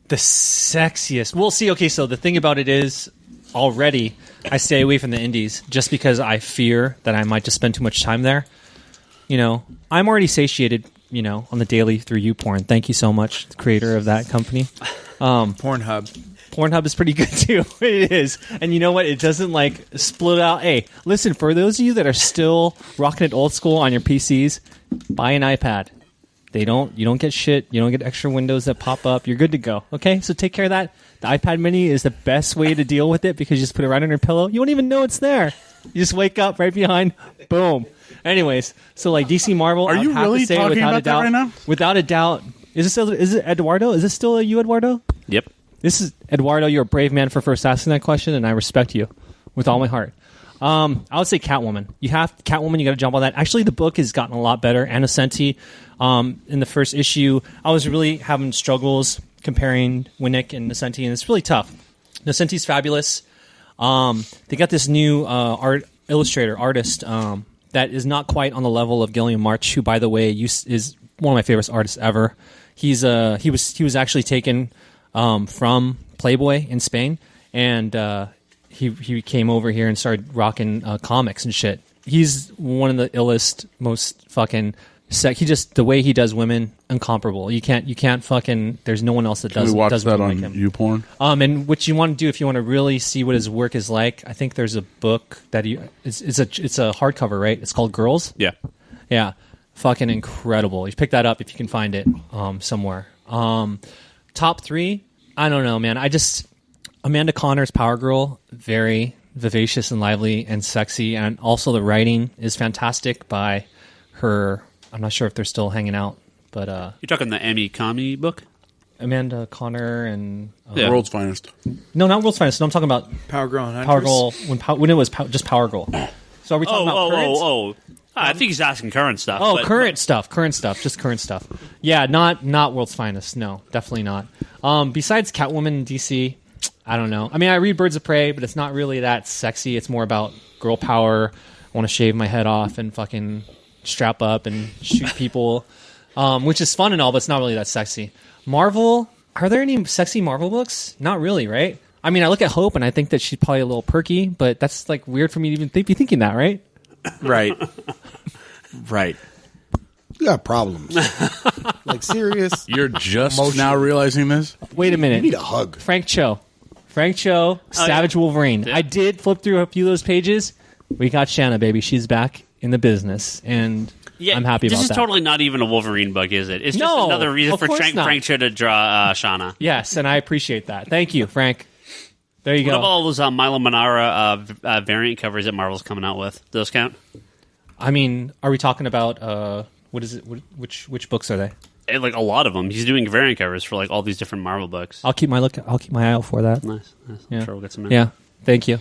The sexiest. Well, see, okay, so the thing about it is, already, I stay away from the indies just because I fear that I might just spend too much time there. You know, I'm already satiated, you know, on the daily through YouPorn. Thank you so much, the creator of that company. Pornhub. Pornhub is pretty good too. It is. And you know what? It doesn't like split out. Hey, listen, for those of you that are still rocking it old school on your PCs, buy an iPad. You don't get shit. You don't get extra windows that pop up. You're good to go. Okay? So take care of that. The iPad mini is the best way to deal with it because you just put it right on your pillow. You won't even know it's there. You just wake up right behind. Boom. Anyways, so like DC Marvel. Are you really talking about that right now? Without a doubt. Is it Eduardo? Is this still you, Eduardo? Yep. This is Eduardo. You're a brave man for first asking that question, and I respect you with all my heart. I would say Catwoman. You got to jump on that. Actually, the book has gotten a lot better. Anna Senti, in the first issue, I was really having struggles comparing Winnick and Nascenti, and it's really tough. Nascenti's fabulous. They got this new artist that is not quite on the level of Gilliam March, who, by the way, is one of my favorite artists ever. He was actually taken from Playboy in Spain, and he came over here and started rocking comics and shit. He's one of the illest, most fucking the way he does women, incomparable. You can't fucking. There's no one else that does. Can we watch does that on like him. YouPorn? And what you want to do if you want to really see what his work is like, I think there's a book that it's a hardcover, right? It's called Girls. Yeah, fucking incredible. You pick that up if you can find it somewhere. Top 3, I don't know, man. Amanda Connor's Power Girl, very vivacious and lively and sexy, and also the writing is fantastic by her. I'm not sure if they're still hanging out, but you're talking the Emmy Kami book, Amanda Connor and World's Finest. No, not World's Finest. No, I'm talking about Power Girl and Power Girl when it was just Power Girl. So are we talking about current? I think he's asking current stuff. Current stuff, just current stuff. Yeah, not World's Finest. No, definitely not. Besides Catwoman and DC, I don't know. I mean, I read Birds of Prey, but it's not really that sexy. It's more about girl power. I want to shave my head off and fucking strap up and shoot people, which is fun and all, but it's not really that sexy. Marvel, are there any sexy Marvel books? Not really, right? I mean, I look at Hope and I think that she's probably a little perky, but that's like weird for me to even be thinking that, right? Right. Right. You got problems. Like, serious. You're just now realizing this? Wait a minute. You need a hug. Frank Cho, Savage Wolverine. Yeah. I did flip through a few of those pages. We got Shanna, baby. She's back in the business, and I'm happy about that. This is totally not even a Wolverine book, is it? It's just another reason for Frank Cho to draw Shanna. Yes, and I appreciate that. Thank you, Frank. There you go. What about all those Milo Manara variant covers that Marvel's coming out with? Do those count? I mean, are we talking about what is it? Which books are they? Like a lot of them. He's doing variant covers for like all these different Marvel books. I'll keep my eye out for that. Nice. Yeah. I'm sure we'll get some in. Yeah. Thank you.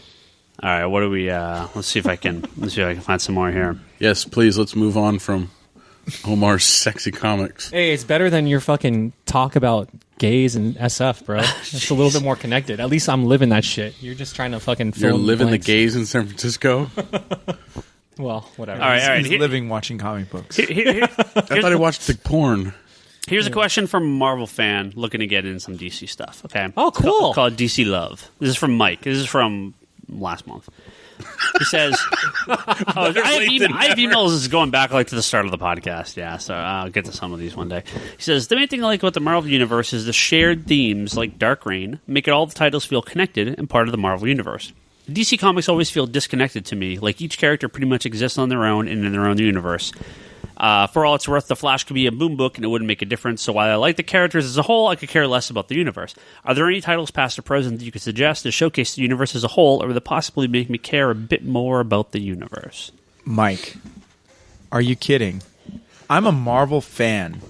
All right. What do we? Let's see if I can find some more here. Yes, please. Let's move on from Omar's sexy comics. Hey, it's better than your fucking talk about gays and SF, bro. It's a little bit more connected. At least I'm living that shit. You're just trying to fucking fill You're in living the blanks. gays in San Francisco? Well, whatever. All right. He's living watching comic books. I thought I watched the porn. Here's a question from a Marvel fan looking to get in some DC stuff. Okay. Oh, cool. It's called DC Love. This is from Mike. This is from last month. He says, I have emails going back like to the start of the podcast. Yeah, so I'll get to some of these one day. He says, the main thing I like about the Marvel Universe is the shared themes like Dark Reign make it all the titles feel connected and part of the Marvel Universe. DC comics always feel disconnected to me, like each character pretty much exists on their own and in their own universe. For all it's worth, The Flash could be a boom book and it wouldn't make a difference, so while I like the characters as a whole, I could care less about the universe. Are there any titles past or present that you could suggest to showcase the universe as a whole, or would it possibly make me care a bit more about the universe? Mike, are you kidding? I'm a Marvel fan,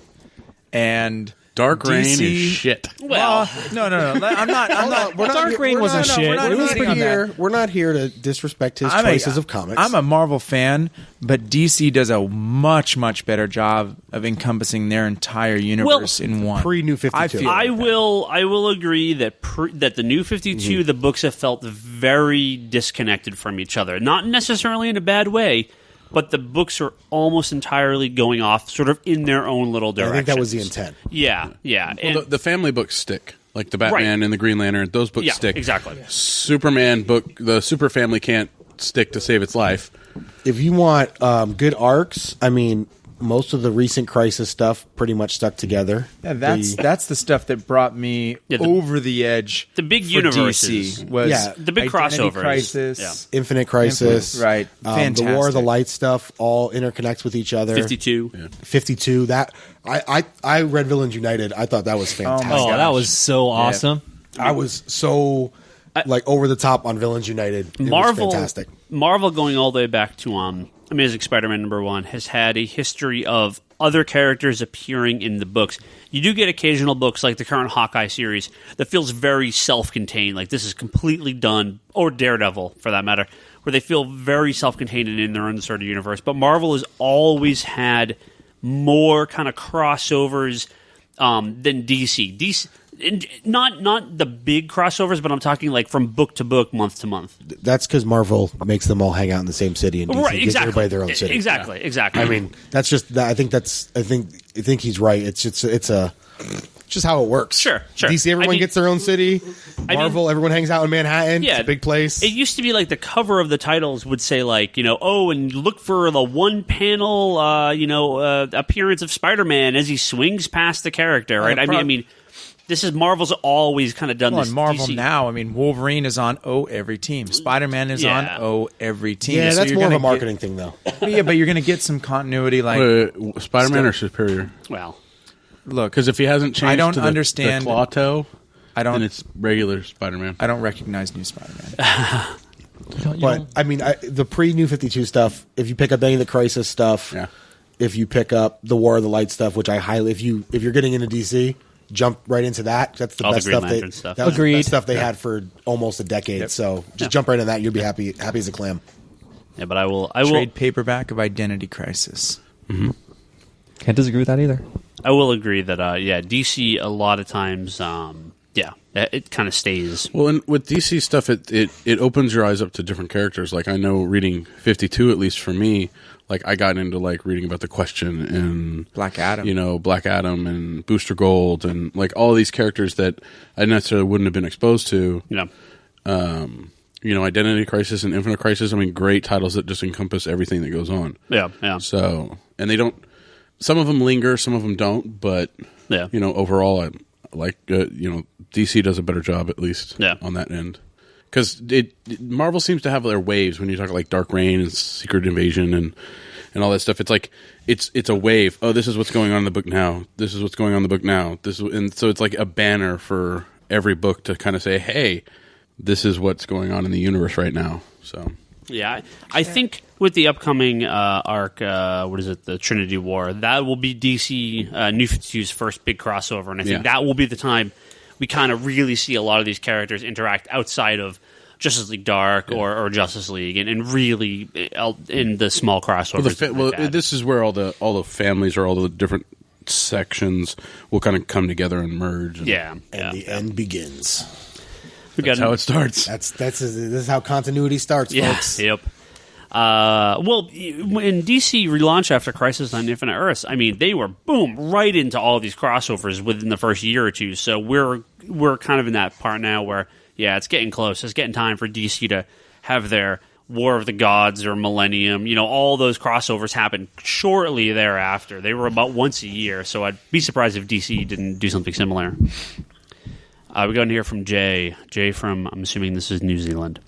and Dark Reign is shit. Well, no. I'm not. Dark Reign wasn't shit. We're not here to disrespect his choices of comics. I'm a Marvel fan, but DC does a much, much better job of encompassing their entire universe in one. Pre-New 52. I will agree that the New 52, the books have felt very disconnected from each other. Not necessarily in a bad way, but the books are almost entirely going off sort of in their own little directions. I think that was the intent. Yeah. Well, the family books stick. Like the Batman and the Green Lantern, those books stick. Exactly. Superman book, the Super Family can't stick to save its life. If you want good arcs, I mean, most of the recent Crisis stuff pretty much stuck together. Yeah, that's the stuff that brought me over the edge. The big for universes DC was the big Identity crossovers. Crisis, Infinite Crisis, right? Fantastic. The War of the Light stuff all interconnects with each other. 52. That I read Villains United. I thought that was fantastic. my gosh. that was so awesome. I was so over the top on Villains United. It was fantastic. Marvel going all the way back to Amazing Spider-Man #1 has had a history of other characters appearing in the books. You do get occasional books like the current Hawkeye series that feels very self-contained, like this is completely done, or Daredevil for that matter, where they feel very self-contained and in their own sort of universe. But Marvel has always had more kind of crossovers than DC. DC, not the big crossovers, but I'm talking like from book to book, month to month. That's because Marvel makes them all hang out in the same city, and DC gives everybody their own city. Exactly. I mean, that's just. I think he's right. It's just how it works. Sure. DC, everyone gets their own city. Marvel, everyone hangs out in Manhattan. Yeah, it's a big place. It used to be like the cover of the titles would say like, and look for the one panel, appearance of Spider-Man as he swings past the character, right? I mean, this is Marvel's always kind of done this. Marvel DC. now, I mean, Wolverine is on every team. Spider-Man is on every team. Yeah, so that's more of a marketing thing, though. But you're going to get some continuity, like Spider-Man or Superior. Well, look, because if he hasn't changed, I don't to understand the claw toe. Then it's regular Spider-Man. I don't recognize new Spider-Man. But I mean, the pre-New 52 stuff. If you pick up any of the Crisis stuff, if you pick up the War of the Light stuff, which I highly, if you're getting into DC, jump right into that. That's the best stuff. That was the best stuff they had for almost a decade. So just jump right in that. You'll be happy as a clam. Yeah, but I will trade paperback of Identity Crisis. Mm-hmm. Can't disagree with that either. I will agree that DC a lot of times it kind of stays. Well, and with DC stuff, it opens your eyes up to different characters. Like I know reading 52, at least for me, like I got into like reading about the Question and Black Adam, Black Adam and Booster Gold and like all of these characters that I necessarily wouldn't have been exposed to. Yeah. Identity Crisis and Infinite Crisis. I mean, great titles that just encompass everything that goes on. Yeah. So, and they don't. Some of them linger, some of them don't. But overall, I like DC does a better job at least on that end. Because Marvel seems to have their waves when you talk like Dark Reign and Secret Invasion and all that stuff. It's like it's a wave. Oh, this is what's going on in the book now. This is what's going on in the book now. And so it's like a banner for every book to kind of say, hey, this is what's going on in the universe right now. So yeah, I think with the upcoming arc, the Trinity War, that will be DC New 52's first big crossover, and I think that will be the time we kind of really see a lot of these characters interact outside of Justice League Dark or Justice League, and really in the small crossovers. This is where all the families or all the different sections will kind of come together and merge. And the end begins. That's how it starts. This is how continuity starts, folks. Yep. When DC relaunched after Crisis on Infinite Earths, I mean, they were right into all these crossovers within the first year or two. So we're kind of in that part now where it's getting close. It's getting time for DC to have their War of the Gods or Millennium. All those crossovers happen shortly thereafter. They were about once a year, so I'd be surprised if DC didn't do something similar. We got in here from Jay. Jay from, I'm assuming this is New Zealand.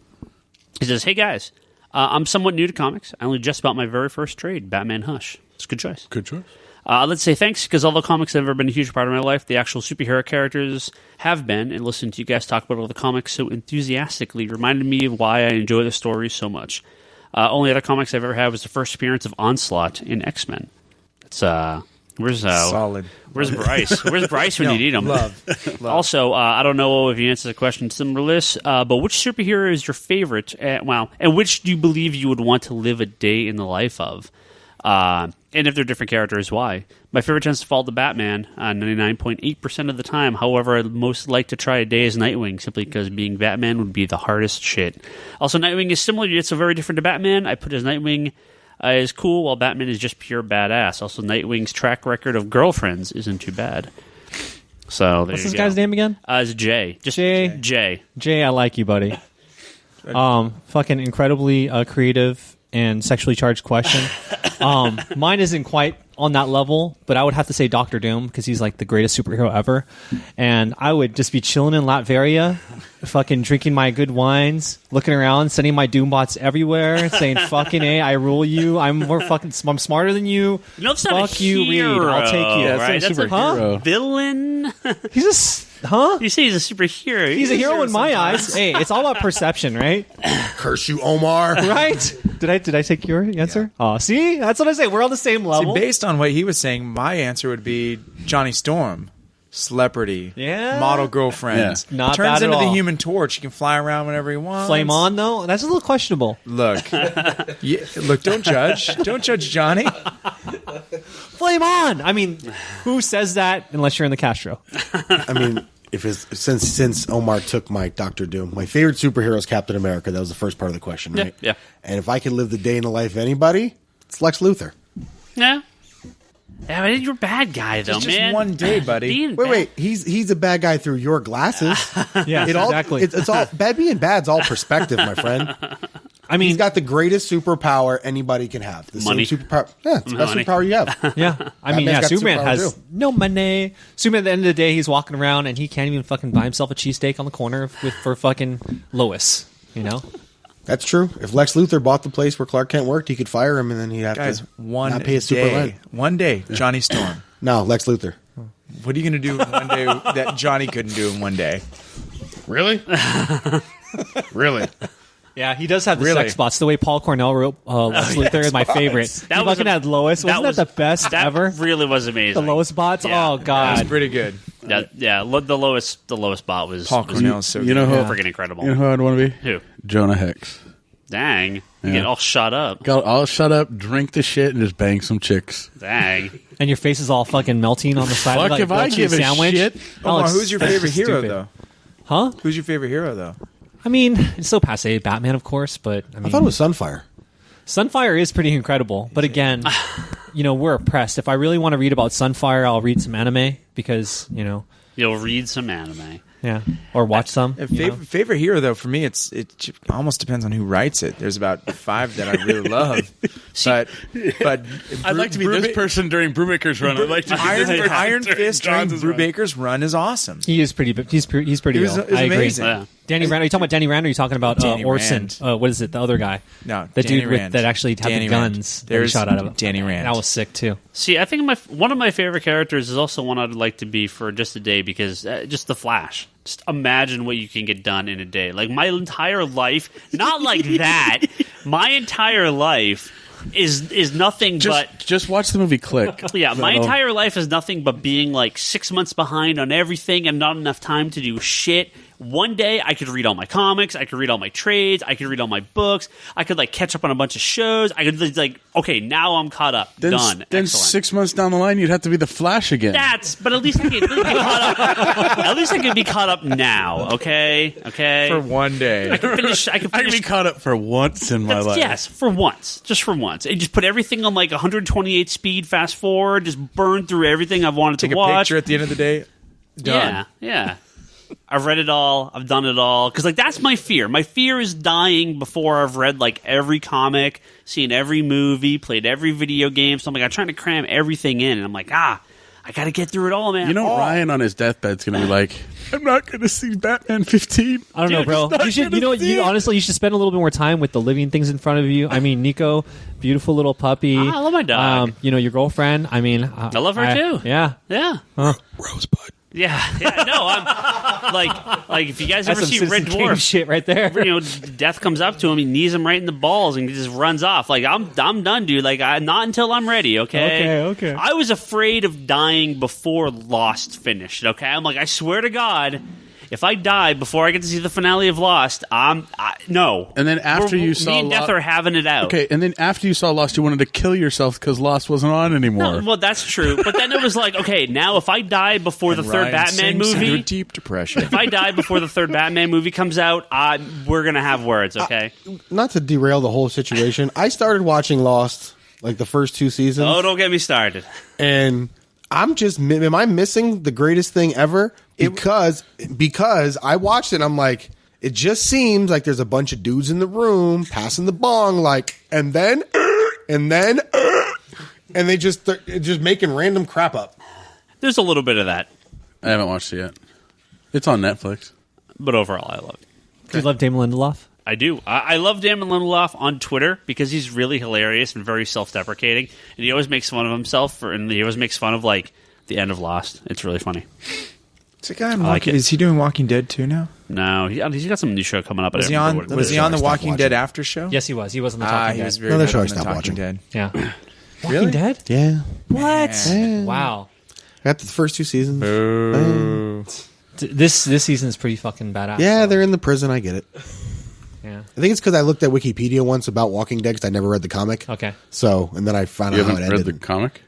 He says, hey guys, I'm somewhat new to comics. I only just bought my very first trade, Batman Hush. It's a good choice. Good choice. Let's say thanks, because although comics have never been a huge part of my life, the actual superhero characters have been, and listening to you guys talk about all the comics so enthusiastically reminded me of why I enjoy the stories so much. Only other comics I've ever had was the first appearance of Onslaught in X-Men. It's solid. Where's Bryce? Where's Bryce when you need him? Love. Also, I don't know if you answered the question similar to this, but which superhero is your favorite? And which do you believe you would want to live a day in the life of? And if they're different characters, why? My favorite tends to fall to Batman 99.8% of the time. However, I'd most like to try a day as Nightwing, simply because being Batman would be the hardest shit. Also, Nightwing is similar, yet so very different to Batman. I put as Nightwing is cool, while Batman is just pure badass. Also, Nightwing's track record of girlfriends isn't too bad. So what's this guy's name again? It's Jay. Just Jay. Jay, I like you, buddy. Fucking incredibly creative and sexually charged question. Mine isn't quite on that level, but I would have to say Doctor Doom because he's like the greatest superhero ever. And I would just be chilling in Latveria, fucking drinking my good wines, looking around, sending my Doombots everywhere, saying "fucking A, I rule you. I'm smarter than you. No, it's not Fuck a you, hero, Reed. I'll take you." right? That's a superhero. Villain. He's just You say he's a superhero. He's a hero in my eyes. Hey, it's all about perception, right? Curse you, Omar. Right? Did I take your answer? Oh, see? That's what I say. We're on the same level. See, based on what he was saying, my answer would be Johnny Storm. Celebrity. Yeah. Model girlfriend. Yeah. Not Turns bad at into the all. Human Torch. He can fly around whenever he wants. Flame on, though? That's a little questionable. Look. Look, don't judge. Don't judge Johnny. Flame on! I mean, who says that unless you're in the Castro? I mean, since Omar took my Doctor Doom, my favorite superhero is Captain America. That was the first part of the question, right? Yeah. And if I could live the day in the life of anybody, it's Lex Luthor. Yeah. Yeah, but you're a bad guy, though, It's man. just one day, buddy. Wait. He's a bad guy through your glasses. Yeah, Exactly. It's all being bad's all perspective, my friend. I mean, He's got the greatest superpower anybody can have. The Money. same superpower. Yeah, it's the best Money. superpower you have. yeah. I mean, Batman's got Superman superpower, has too. no money. Superman, at the end of the day, he's walking around and he can't even fucking buy himself a cheesesteak on the corner for fucking Lois, you know? That's true. If Lex Luthor bought the place where Clark Kent worked, he could fire him, and then he'd have Guys, to one not pay his super day. rent. One day, Johnny Storm. No, Lex Luthor. What are you going to do in one day that Johnny couldn't do in one day? Really? Really? Yeah, he does have the Really? sex spots. The way Paul Cornell wrote Lex Luthor is my favorite. That He was fucking had Lois. Wasn't that the best that ever? really was amazing. The Lois bots? Yeah. Oh, That's God. pretty good. The lowest bot was Paul Cornell is so You good. know who? freaking incredible. You know who I'd want to be? Who? Jonah Hex. Dang. You Yeah. get all shut up. I'll shut up, drink the shit, and just bang some chicks. Dang. And your face is all fucking melting on the side Fuck of like if I grilled give cheese a sandwich. shit. Omar, Alex, who's your that's favorite just hero, stupid. though? Huh? Who's your favorite hero, though? I mean, it's so passe. Batman, of course, but I mean, I thought it was Sunfire. Sunfire is pretty incredible. But again, we're oppressed. If I really want to read about Sunfire, I'll read some anime because, You'll read some anime. yeah, or watch some. Favorite hero, though, for me, it almost depends on who writes it. There's about 5 that I really love. but I'd like to be this person during Brewmaker's run. I'd like to be this person Iron during Fist during Johns's run. Brubaker's run is awesome. He is pretty. He's pretty. It was ill. I agree. amazing. Yeah. Danny Rand. Are you talking about Danny Rand? Or are you talking about Danny Orson? Rand. What is it? The other guy? No, the Danny dude Rand. that actually had Danny the Rand. guns. that he There's shot out of him. Danny Rand. That was sick too. See, I think one of my favorite characters is also one I'd like to be for just a day because just the Flash. Just imagine what you can get done in a day. Like my entire life, not like that. My entire life is nothing but Just watch the movie Click. yeah. My That'll- entire life is nothing but being like 6 months behind on everything and not enough time to do shit. One day I could read all my comics, I could read all my trades, I could read all my books, I could like catch up on a bunch of shows. I could like, okay, now I'm caught up. Then, Done. Then Excellent. 6 months down the line, you'd have to be the Flash again. But at least I could be caught up. At least I could be caught up now. Okay. For one day. I can finish. I can be caught up for once in my life. Yes, for once, just for once. And just put everything on like 128 speed, fast forward, just burn through everything I've wanted Take to a watch. picture at the end of the day. Done. Yeah. I've read it all. I've done it all. Because, like, that's my fear. My fear is dying before I've read, like, every comic, seen every movie, played every video game. So I'm like, I'm trying to cram everything in. And I'm like, I got to get through it all, man. You know, Ryan on his deathbed's going to be like, I'm not going to see Batman 15. I don't know, bro. You should, honestly, you should spend a little bit more time with the living things in front of you. I mean, Nico, beautiful little puppy. I love my dog. Your girlfriend. I mean, I love her too. Yeah. Yeah. Rosebud. Yeah. No, I'm like if you guys That's ever some see Red Citizen Kane Dwarf, shit right there. Death comes up to him, he knees him right in the balls, and he just runs off. Like I'm done, dude. Like not until I'm ready. Okay. I was afraid of dying before Lost finished. Okay, I'm like, I swear to God, if I die before I get to see the finale of Lost, no. And then after you saw me and Death are having it out. Okay, and then after you saw Lost, you wanted to kill yourself because Lost wasn't on anymore. No, well, that's true. But then it was like, okay, now if I die before the third Batman movie, deep depression. if I die before the third Batman movie comes out, we're gonna have words. Okay. Not to derail the whole situation, I started watching Lost like the first 2 seasons. Oh, don't get me started. And Am I missing the greatest thing ever? Because I watched it and I'm like, it just seems like there's a bunch of dudes in the room passing the bong, like, and then they just making random crap up. There's a little bit of that. I haven't watched it yet. It's on Netflix. But overall, I love it. Do you love Damon Lindelof? I do. I love Damon Lindelof on Twitter because he's really hilarious and very self-deprecating, and he always makes fun of himself, and he always makes fun of like the end of Lost. It's really funny. It's a guy is he doing Walking Dead too now? No, he's got some new show coming up. Was he on the Walking Dead after show? Yes, he was. He was on the Talking Dead. He was very good show on I the stopped Talking watching. Dead. Yeah. Really? Walking Dead? Yeah. What? Yeah. Wow. After the first 2 seasons. This season is pretty fucking badass. Yeah, so. they're in the prison. I get it. Yeah. I think it's because I looked at Wikipedia once about Walking Dead because I never read the comic. Okay. So, and then I found You out how it haven't read ended. the comic?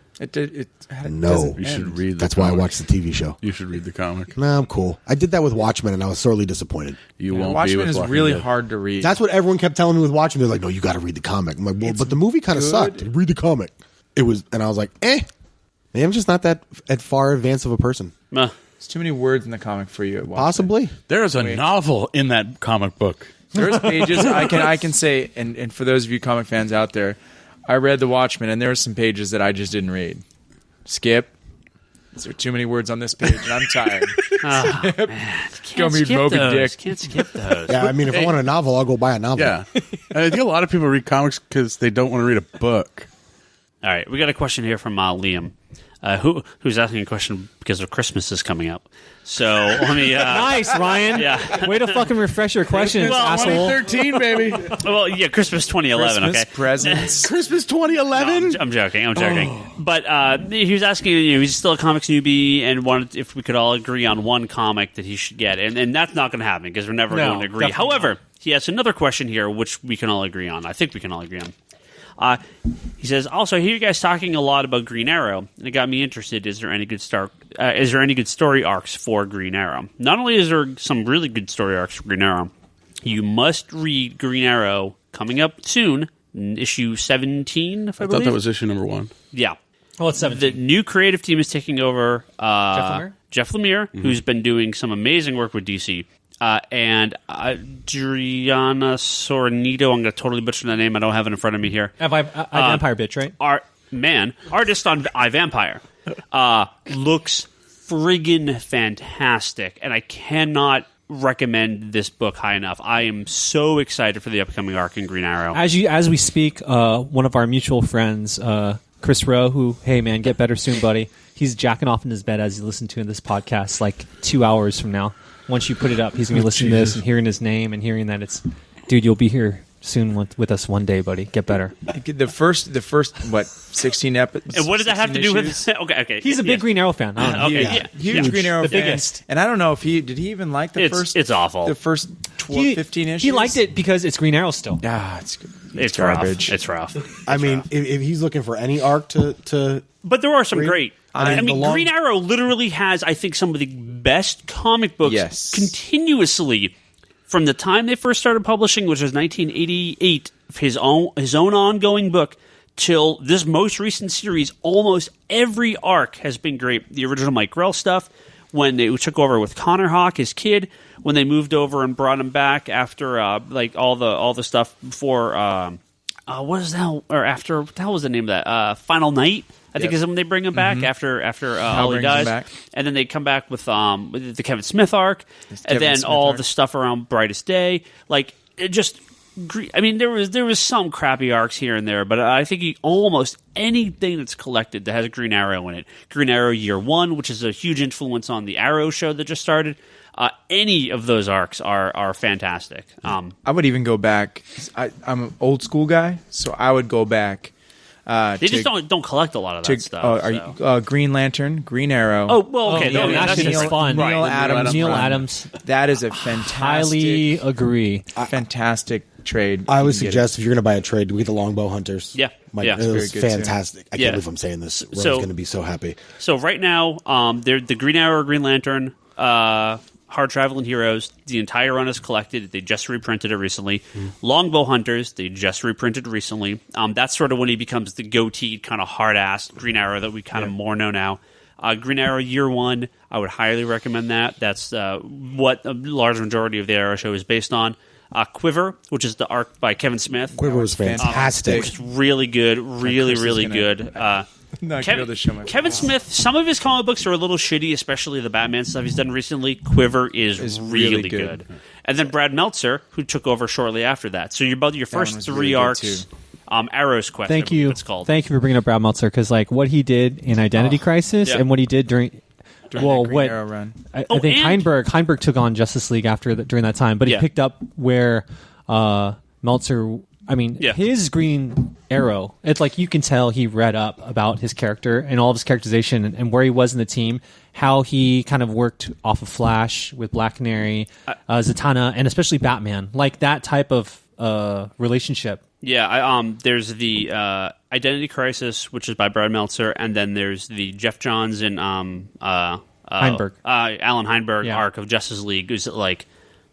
No. You should read the That's comic. why I watched the TV show. You should read the comic. No, I'm cool. I did that with Watchmen, and I was sorely disappointed. You won't be Watchmen with is Walking really Dead. hard to read. That's what everyone kept telling me with Watchmen. They're like, no, you got to read the comic. I'm like, well, but the movie kind of sucked. Read the comic. It was, and I was like, Maybe I'm just not that at far advanced of a person. Meh. There's too many words in the comic for you. At Watchmen. Possibly. There is a novel in that comic book. There's pages I can say, and for those of you comic fans out there, I read The Watchmen, and there were some pages that I just didn't read. Skip. There are too many words on this page, and I'm tired. Go read Moby Dick. Can't skip those. Yeah, I mean, if I want a novel, I'll go buy a novel. Yeah. I think a lot of people read comics because they don't want to read a book. All right, we got a question here from Liam, who's asking a question because of Christmas is coming up. So let me. Nice, Ryan. Yeah. Way to fucking refresh your questions, asshole. 2013, baby. Well, yeah, Christmas 2011. Christmas Okay. presents. Christmas 2011? No, I'm joking. But he was asking, he's still a comics newbie and wanted if we could all agree on one comic that he should get. And that's not going to happen because we're never going to agree. However, he has another question here, which we can all agree on. I think we can all agree on. He says, also, I hear you guys talking a lot about Green Arrow, and it got me interested. Is there any good story arcs for Green Arrow? Not only is there some really good story arcs for Green Arrow, you must read Green Arrow coming up soon, issue 17, if I believe. thought that was issue number 1. Yeah. Oh, it's 17. The new creative team is taking over Jeff Lemire, who's been doing some amazing work with DC. And Adriana Sornito, I'm going to totally butcher the name. I don't have it in front of me here. Vampire bitch, right? Artist on iVampire. Looks friggin' fantastic. And I cannot recommend this book high enough. I am so excited for the upcoming arc in Green Arrow. As we speak, one of our mutual friends, Chris Rowe, who, hey man, get better soon, buddy. He's jacking off in his bed as you listen to this podcast like 2 hours from now. Once you put it up, he's going to be listening to this and hearing his name and hearing that it's, dude, you'll be here soon with us one day, buddy. Get better. The first, what, 16 episodes? And what does that have to do with? Okay. He's a big Green Arrow fan. I don't know. Okay, Huge Green Arrow The fan. biggest. And I don't know if did he even like the first? It's awful. The first 12, 15 issues. He liked it because it's Green Arrow still. It's good. It's garbage. Rough. It's rough. I mean, if he's looking for any arc to But there are some great. I mean, the long- Green Arrow literally has, I think, some of the best comic books continuously from the time they first started publishing, which was 1988, his own ongoing book, till this most recent series. Almost every arc has been great. The original Mike Grell stuff, when they took over with Connor Hawk, his kid, when they moved over and brought him back after all the stuff before what is that, or after, what the hell was the name of that? Final Night, I think is when they bring him back after all he dies, and then they come back with the Kevin Smith arc, and then all the stuff around Brightest Day. Like it just, I mean, there was some crappy arcs here and there, but I think almost anything that's collected that has a Green Arrow in it, Green Arrow Year One, which is a huge influence on the Arrow show that just started. Any of those arcs are fantastic. I would even go back. I'm an old school guy, so I would go back. They just don't collect a lot of that stuff. Green Lantern, Green Arrow. Oh, well, okay. That's just fun. Neil Adams. Neil Adams. That is a fantastic. Highly agree. Fantastic trade. I would suggest if you're going to buy a trade, we get the Longbow Hunters. Yeah. It was fantastic. I can't Yeah. believe I'm saying this. Rome's So- going to be so happy. So right now, they're the Green Arrow, Green Lantern, Hard Traveling Heroes. The entire run is collected. They just reprinted it recently. Longbow Hunters. They just reprinted recently. That's sort of when he becomes the goateed kind of hard ass Green Arrow that we kind of more know now. Green Arrow Year One, I would highly recommend that. That's what a large majority of the Arrow show is based on. Quiver, which is the arc by Kevin Smith. Quiver was fantastic. Which is really good, really good. Kevin Smith, some of his comic books are a little shitty, especially the Batman stuff he's done recently. Quiver is really good. And then Brad Meltzer, who took over shortly after that. So you're about your first three arcs. Arrow's Quest. Thank you. It's called. Thank you for bringing up Brad Meltzer, because like what he did in Identity Crisis and what he did during Green Arrow run. I think Heinberg took on Justice League during that time, but he picked up where Meltzer. I mean, his Green Arrow. It's like you can tell he read up about his character and all of his characterization and where he was in the team, how he kind of worked off of Flash with Black Canary, Zatanna, and especially Batman. Like that type of relationship. Yeah, there's the Identity Crisis, which is by Brad Meltzer, and then there's the Jeff Johns and Heinberg. Alan Heinberg arc of Justice League. Is it like,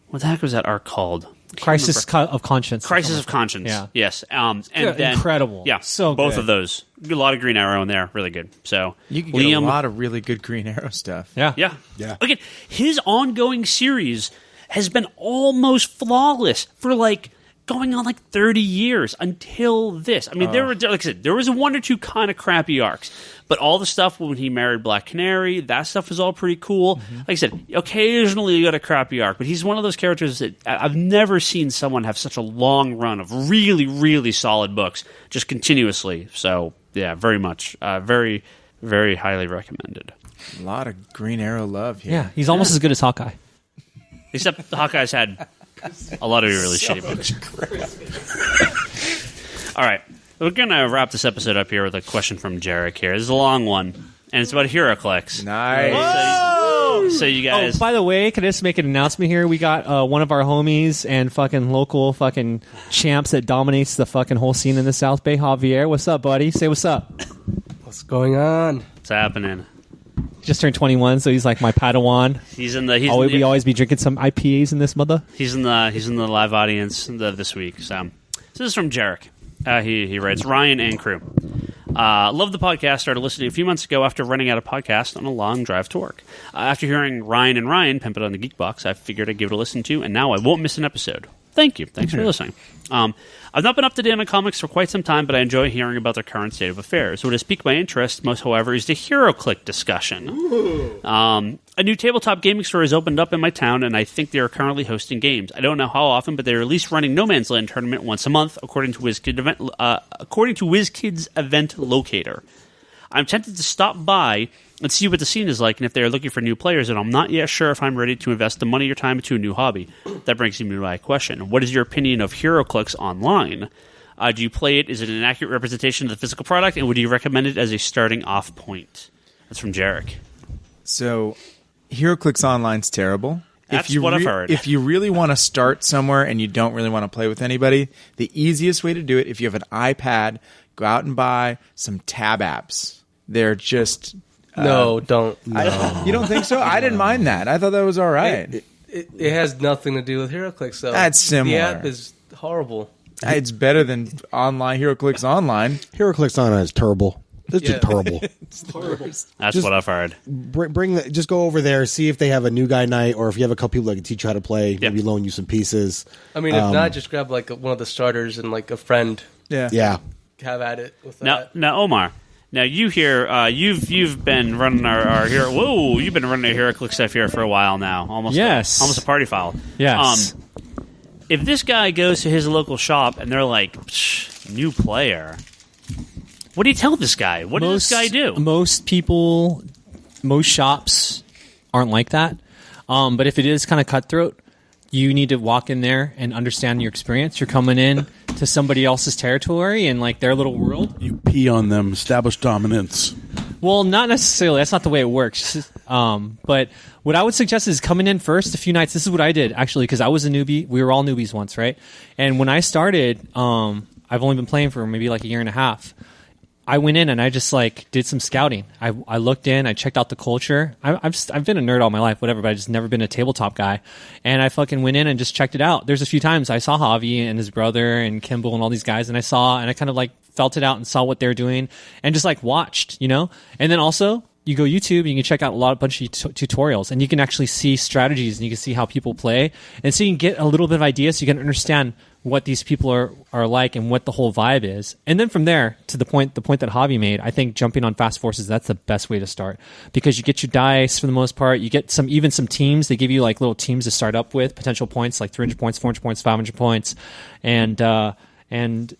what the heck was that arc called? Crisis of Conscience. Crisis of Conscience. Yeah. Yes. And then, incredible. Yeah. So both good. of those. A lot of Green Arrow in there. Really good. So you can get a lot of really good Green Arrow stuff. Yeah. Again, his ongoing series has been almost flawless for like going on like 30 years until this. I mean, there were, like I said, there was one or two kind of crappy arcs, but all the stuff when he married Black Canary, that stuff was all pretty cool. Like I said, occasionally you got a crappy arc, but he's one of those characters that I've never seen someone have such a long run of really, really solid books just continuously. So yeah, very much, very, very highly recommended. A lot of Green Arrow love here. Yeah, he's almost as good as Hawkeye. Except Hawkeye's had a lot of really shitty books. All right. We're going to wrap this episode up here with a question from Jarek here. This is a long one, and it's about HeroClix. Nice. So you guys... Oh, by the way, can I just make an announcement here? We got one of our homies and fucking local fucking champs that dominates the fucking whole scene in the South Bay, Javier. What's up, buddy? Say what's up. What's going on? What's happening? He just turned 21, so he's like my Padawan. We always be drinking some IPAs in this mother. He's in the live audience this week. So this is from Jarek. He writes, Ryan and crew. Love the podcast. Started listening a few months ago after running out of podcast on a long drive to work. After hearing Ryan and Ryan pimp it on the Geek Box, I figured I'd give it a listen to, and now I won't miss an episode. Thank you. Thanks for listening. I've not been up to date on comics for quite some time, but I enjoy hearing about their current state of affairs. What has piqued my interest most, however, is the HeroClix discussion. A new tabletop gaming store has opened up in my town, and I think they are currently hosting games. I don't know how often, but they are at least running No Man's Land tournament once a month, according to WizKids Event Locator. I'm tempted to stop by and see what the scene is like and if they are looking for new players, and I'm not yet sure if I'm ready to invest the money or time into a new hobby. That brings me to my question. What is your opinion of HeroClix online? Do you play it? Is it an accurate representation of the physical product, and would you recommend it as a starting off point? That's from Jarek. So, HeroClix Online's terrible. That's what I've heard. If you really want to start somewhere and you don't really want to play with anybody, the easiest way to do it, if you have an iPad, go out and buy some tab apps. They're just... No. You don't think so? I didn't mind that. I thought that was all right. It has nothing to do with HeroClix, though. That's similar. The app is horrible. It's better than online HeroClix Online. HeroClix Online is terrible. It's just terrible. That's what I've heard. Just go over there, see if they have a new guy night, or if you have a couple people that can teach you how to play, maybe loan you some pieces. I mean, if not, just grab like one of the starters and like a friend. Yeah. Have at it with that. Now, Omar. Now you here, you've been running our Hero. Whoa, you've been running our HeroClix stuff here for a while now. Almost a party foul. Yes. If this guy goes to his local shop and they're like, new player, what do you tell this guy? What does this guy do? Most shops aren't like that. But if it is kind of cutthroat, you need to walk in there and understand your experience. You're coming in to somebody else's territory and like their little world. You pee on them, establish dominance. Well, not necessarily. That's not the way it works. But what I would suggest is coming in first a few nights. This is what I did, actually, because I was a newbie. We were all newbies once, right? And when I started, I've only been playing for maybe like a year and a half. I went in and I just like did some scouting. I looked in, I checked out the culture. I've been a nerd all my life, whatever, but I just never been a tabletop guy. And I fucking went in and just checked it out. There's a few times I saw Javi and his brother and Kimball and all these guys, and I kind of like felt it out and saw what they were doing and just like watched, you know? And then also you go YouTube and you can check out a bunch of tutorials, and you can actually see strategies and you can see how people play, and so you can get a little bit of ideas, so you can understand what these people are like and what the whole vibe is. And then from there, to the point that Javi made, I think jumping on Fast Forces, that's the best way to start, because you get your dice for the most part. You get some teams. They give you like little teams to start up with, potential points like 300 points, 400 points, 500 points, and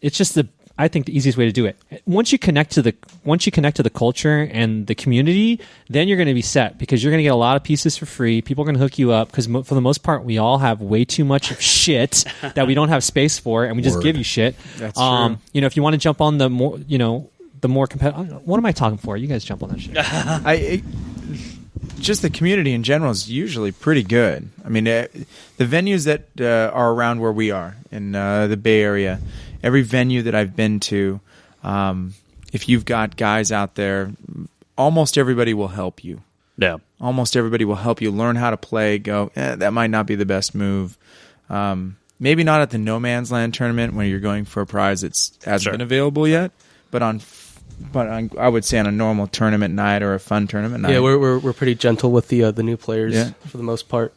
it's just I think the easiest way to do it. Once you connect to the culture and the community, then you're going to be set, because you're going to get a lot of pieces for free. People are going to hook you up, because for the most part, we all have way too much shit that we don't have space for, and we just give you shit. That's true. If you want to jump on the more, the more competitive. What am I talking for? You guys jump on that shit. Just the community in general is usually pretty good. I mean, the venues that are around where we are in the Bay Area, every venue that I've been to, if you've got guys out there, almost everybody will help you. Yeah. Almost everybody will help you learn how to play, go, that might not be the best move. Maybe not at the No Man's Land tournament when you're going for a prize that hasn't been available yet, but I would say on a normal tournament night or a fun tournament night. Yeah, we're pretty gentle with the new players for the most part.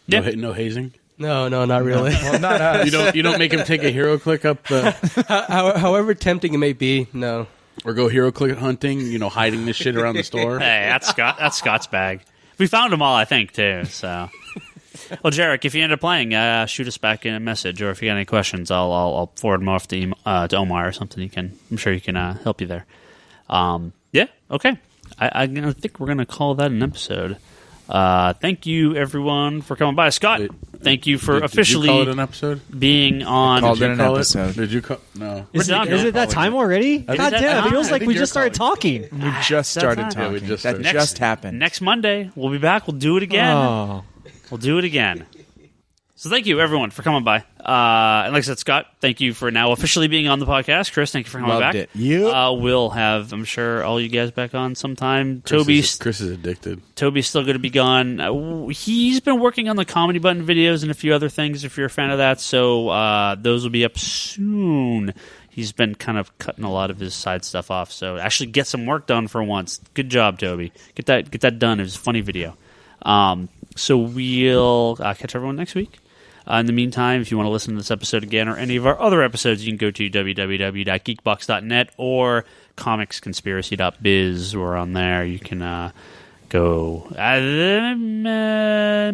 Yeah. No hazing? No, not really. Well, not us. You don't make him take a HeroClix up However tempting it may be, no. or go HeroClix hunting, hiding this shit around the store. Hey, that's Scott's bag. We found them all, I think, too. So, well, Jarek, if you end up playing, shoot us back in a message, or if you got any questions, I'll forward them off to Omar or something. I'm sure he can help you there. Yeah, okay. I think we're gonna call that an episode. Thank you, everyone, for coming by. Scott, thank you for officially did you call it an episode? Being on. Called it an episode. Did you call? No. Is it that time already? God damn, it feels like we just started talking. We just started talking. That just happened. Next Monday, we'll be back. We'll do it again. Oh. We'll do it again. So thank you, everyone, for coming by. And like I said, Scott, thank you for now officially being on the podcast. Chris, thank you for coming back. Loved it. Yep. We'll have, I'm sure, all you guys back on sometime. Chris is addicted. Toby's still going to be gone. He's been working on the Comedy Button videos and a few other things, if you're a fan of that. So those will be up soon. He's been kind of cutting a lot of his side stuff off. So actually get some work done for once. Good job, Toby. Get that done. It was a funny video. So we'll catch everyone next week. In the meantime, if you want to listen to this episode again or any of our other episodes, you can go to www.geekbox.net or comicsconspiracy.biz. We're on there. You can go.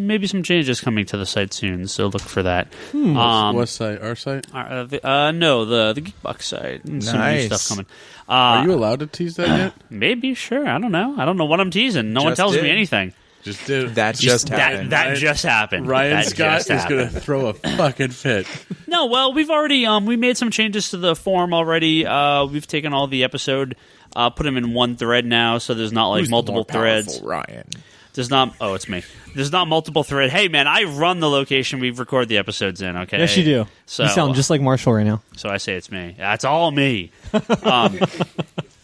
Maybe some changes coming to the site soon, so look for that. What site? Our site? No, the Geekbox site. Some new stuff coming. Are you allowed to tease that yet? Maybe, sure. I don't know. I don't know what I'm teasing. No one tells me anything. Just did. That just happened. That just happened. Ryan Scott is going to throw a fucking fit. No, well, we've already we made some changes to the form already. We've taken all the episode, put them in one thread now, so there's not like Who's multiple the more threads. powerful, Ryan. There's not. Oh, it's me. There's not multiple thread. Hey, man, I run the location we've recorded the episodes in. Okay. Yes, you do. So, you sound just like Marshall right now. So I say it's me. That's all me.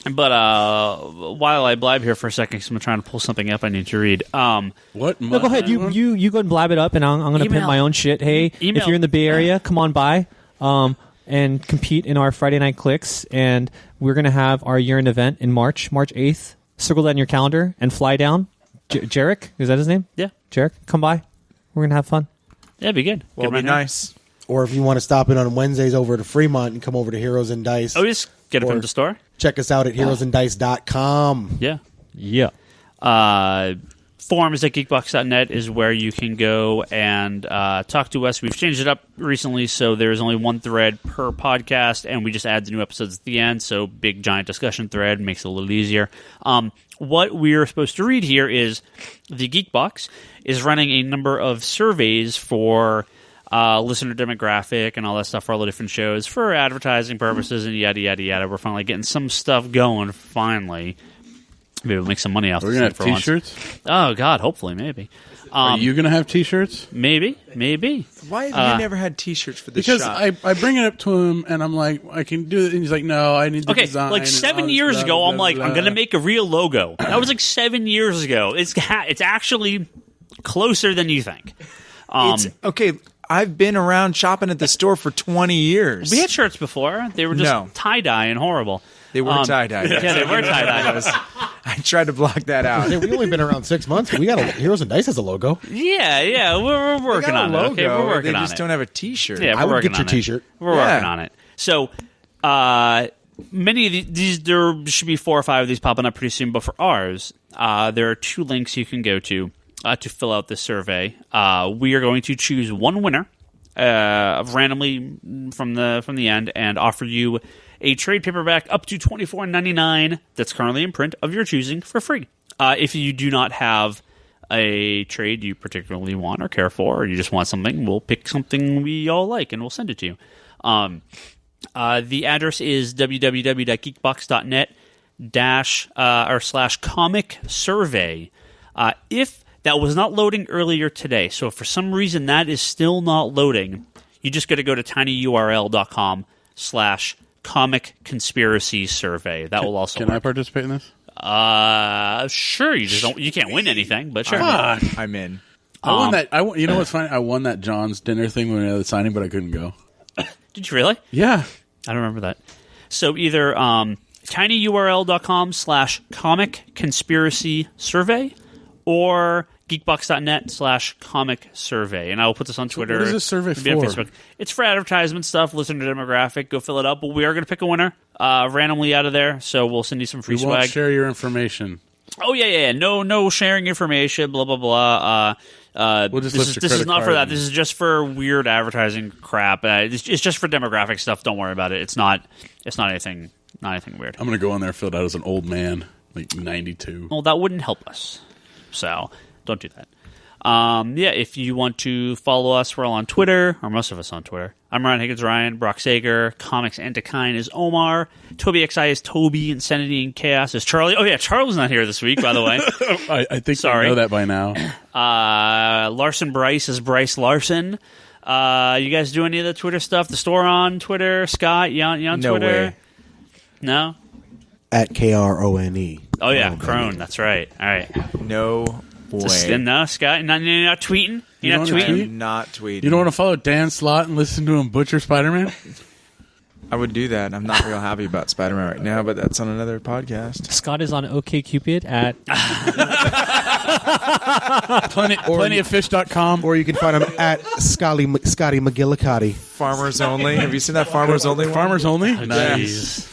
But while I blab here for a second, because I'm trying to pull something up I need to read. What? No, go ahead. You go ahead and blab it up, and I'm going to pimp my own shit. Hey, if you're in the Bay Area, come on by and compete in our Friday Night Clicks. And we're going to have our year-end event in March 8th. Circle that in your calendar and fly down. Jarek, is that his name? Yeah. Jarek, come by. We're going to have fun. Yeah, it'd be good. Well, it'd be nice. Or if you want to stop in on Wednesdays over to Fremont and come over to Heroes and Dice. Oh, just get it from the store? Check us out at heroesanddice.com. Yeah. Yeah. Forums at geekbox.net is where you can go and talk to us. We've changed it up recently, so there's only one thread per podcast, and we just add the new episodes at the end, so big, giant discussion thread makes it a little easier. What we're supposed to read here is the Geekbox is running a number of surveys for listener demographic and all that stuff for all the different shows for advertising purposes and yada, yada, yada. We're finally getting some stuff going, finally. Maybe we'll make some money off We're this going to have T-shirts? Oh, God, hopefully, maybe. Are you going to have T-shirts? Maybe. Why have you never had T-shirts for this because shop? I bring it up to him, and I'm like, I can do it. And he's like, no, I need the design. Like 7 years ago, I'm like, I'm going to make a real logo. That was like 7 years ago. It's actually closer than you think. Okay, I've been around shopping at the store for 20 years. We had shirts before. They were just tie-dye and horrible. They were tie-dye. Yeah, they were tie-dye. I tried to block that out. Hey, we've only been around 6 months. We got Heroes and Dice has a logo. Yeah, we're working on it. Okay, we're working on it. They just don't have a T-shirt. Yeah, I would get your T-shirt. We're working on it. So, many of these, there should be 4 or 5 of these popping up pretty soon. But for ours, there are 2 links you can go to fill out this survey. We are going to choose one winner randomly from the end and offer you a trade paperback up to $24.99 that's currently in print of your choosing for free. If you do not have a trade you particularly want or care for, or you just want something, we'll pick something we all like and we'll send it to you. The address is www.geekbox.net/comic survey. If that was not loading earlier today, so if for some reason that is still not loading, you just got to go to tinyurl.com/comic conspiracy survey. That will also Can work. I participate in this? Sure. You can't win anything, but sure. I'm in. I won that. You know what's funny? I won that John's dinner thing when we had the signing, but I couldn't go. Did you really? Yeah. I don't remember that. So either tinyurl.com/comic conspiracy survey or geekbox.net/comic survey. And I will put this on Twitter. What is this survey Maybe on for? Facebook. It's for advertisement stuff, listener demographic. Go fill it up. But we are going to pick a winner randomly out of there. So we'll send you some free We won't swag. share your information. Oh, yeah. No sharing information, blah, blah, blah. We'll just this lift your is credit not for card that. and- This is just for weird advertising crap. It's just for demographic stuff. Don't worry about it. It's not anything weird. I'm going to go in there filled out as an old man, like 92. Well, that wouldn't help us. So don't do that. If you want to follow us, we're all on Twitter, or most of us on Twitter. I'm Ryan Higgins, Ryan. Brock Sager. Comics Antikine is Omar. Toby XI is Toby. Insanity and Chaos is Charlie. Oh, yeah, Charlie's not here this week, by the way. I think Sorry. I know that by now. Larson Bryce is Bryce Larson. You guys do any of the Twitter stuff? The store on Twitter? Scott, you on No Twitter? way. No? At KRONE. Oh, yeah, Crone. That's right. All right. No way. No, Scott, you're not tweeting? You're not don't wanna tweeting? I'm not tweeting. You don't want to follow Dan Slott and listen to him butcher Spider-Man? I would do that. I'm not real happy about Spider-Man right now, but that's on another podcast. Scott is on OkCupid at Plentyoffish.com. Or you can find him at Scotty McGillicuddy. Farmers Only. Have you seen that Farmers Only one? Farmers Only? Nice.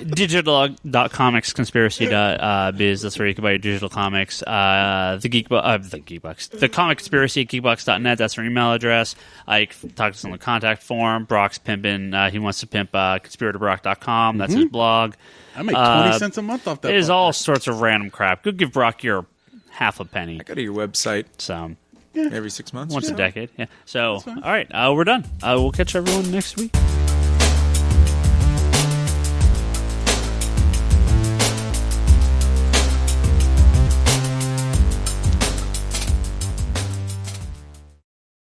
Digital.comicsconspiracy.biz. That's where you can buy your digital comics. The Comic Conspiracy at geekbox.net. That's our email address. You can talk to us on the contact form. Brock's pimping. He wants to pimp conspiratorbrock.com. That's his blog. I make 20 cents a month off that. It is fucker. all sorts of random crap. Go give Brock your half a penny. I go to your website So every 6 months. once a decade. Yeah. So all right, we're done. We'll catch everyone next week.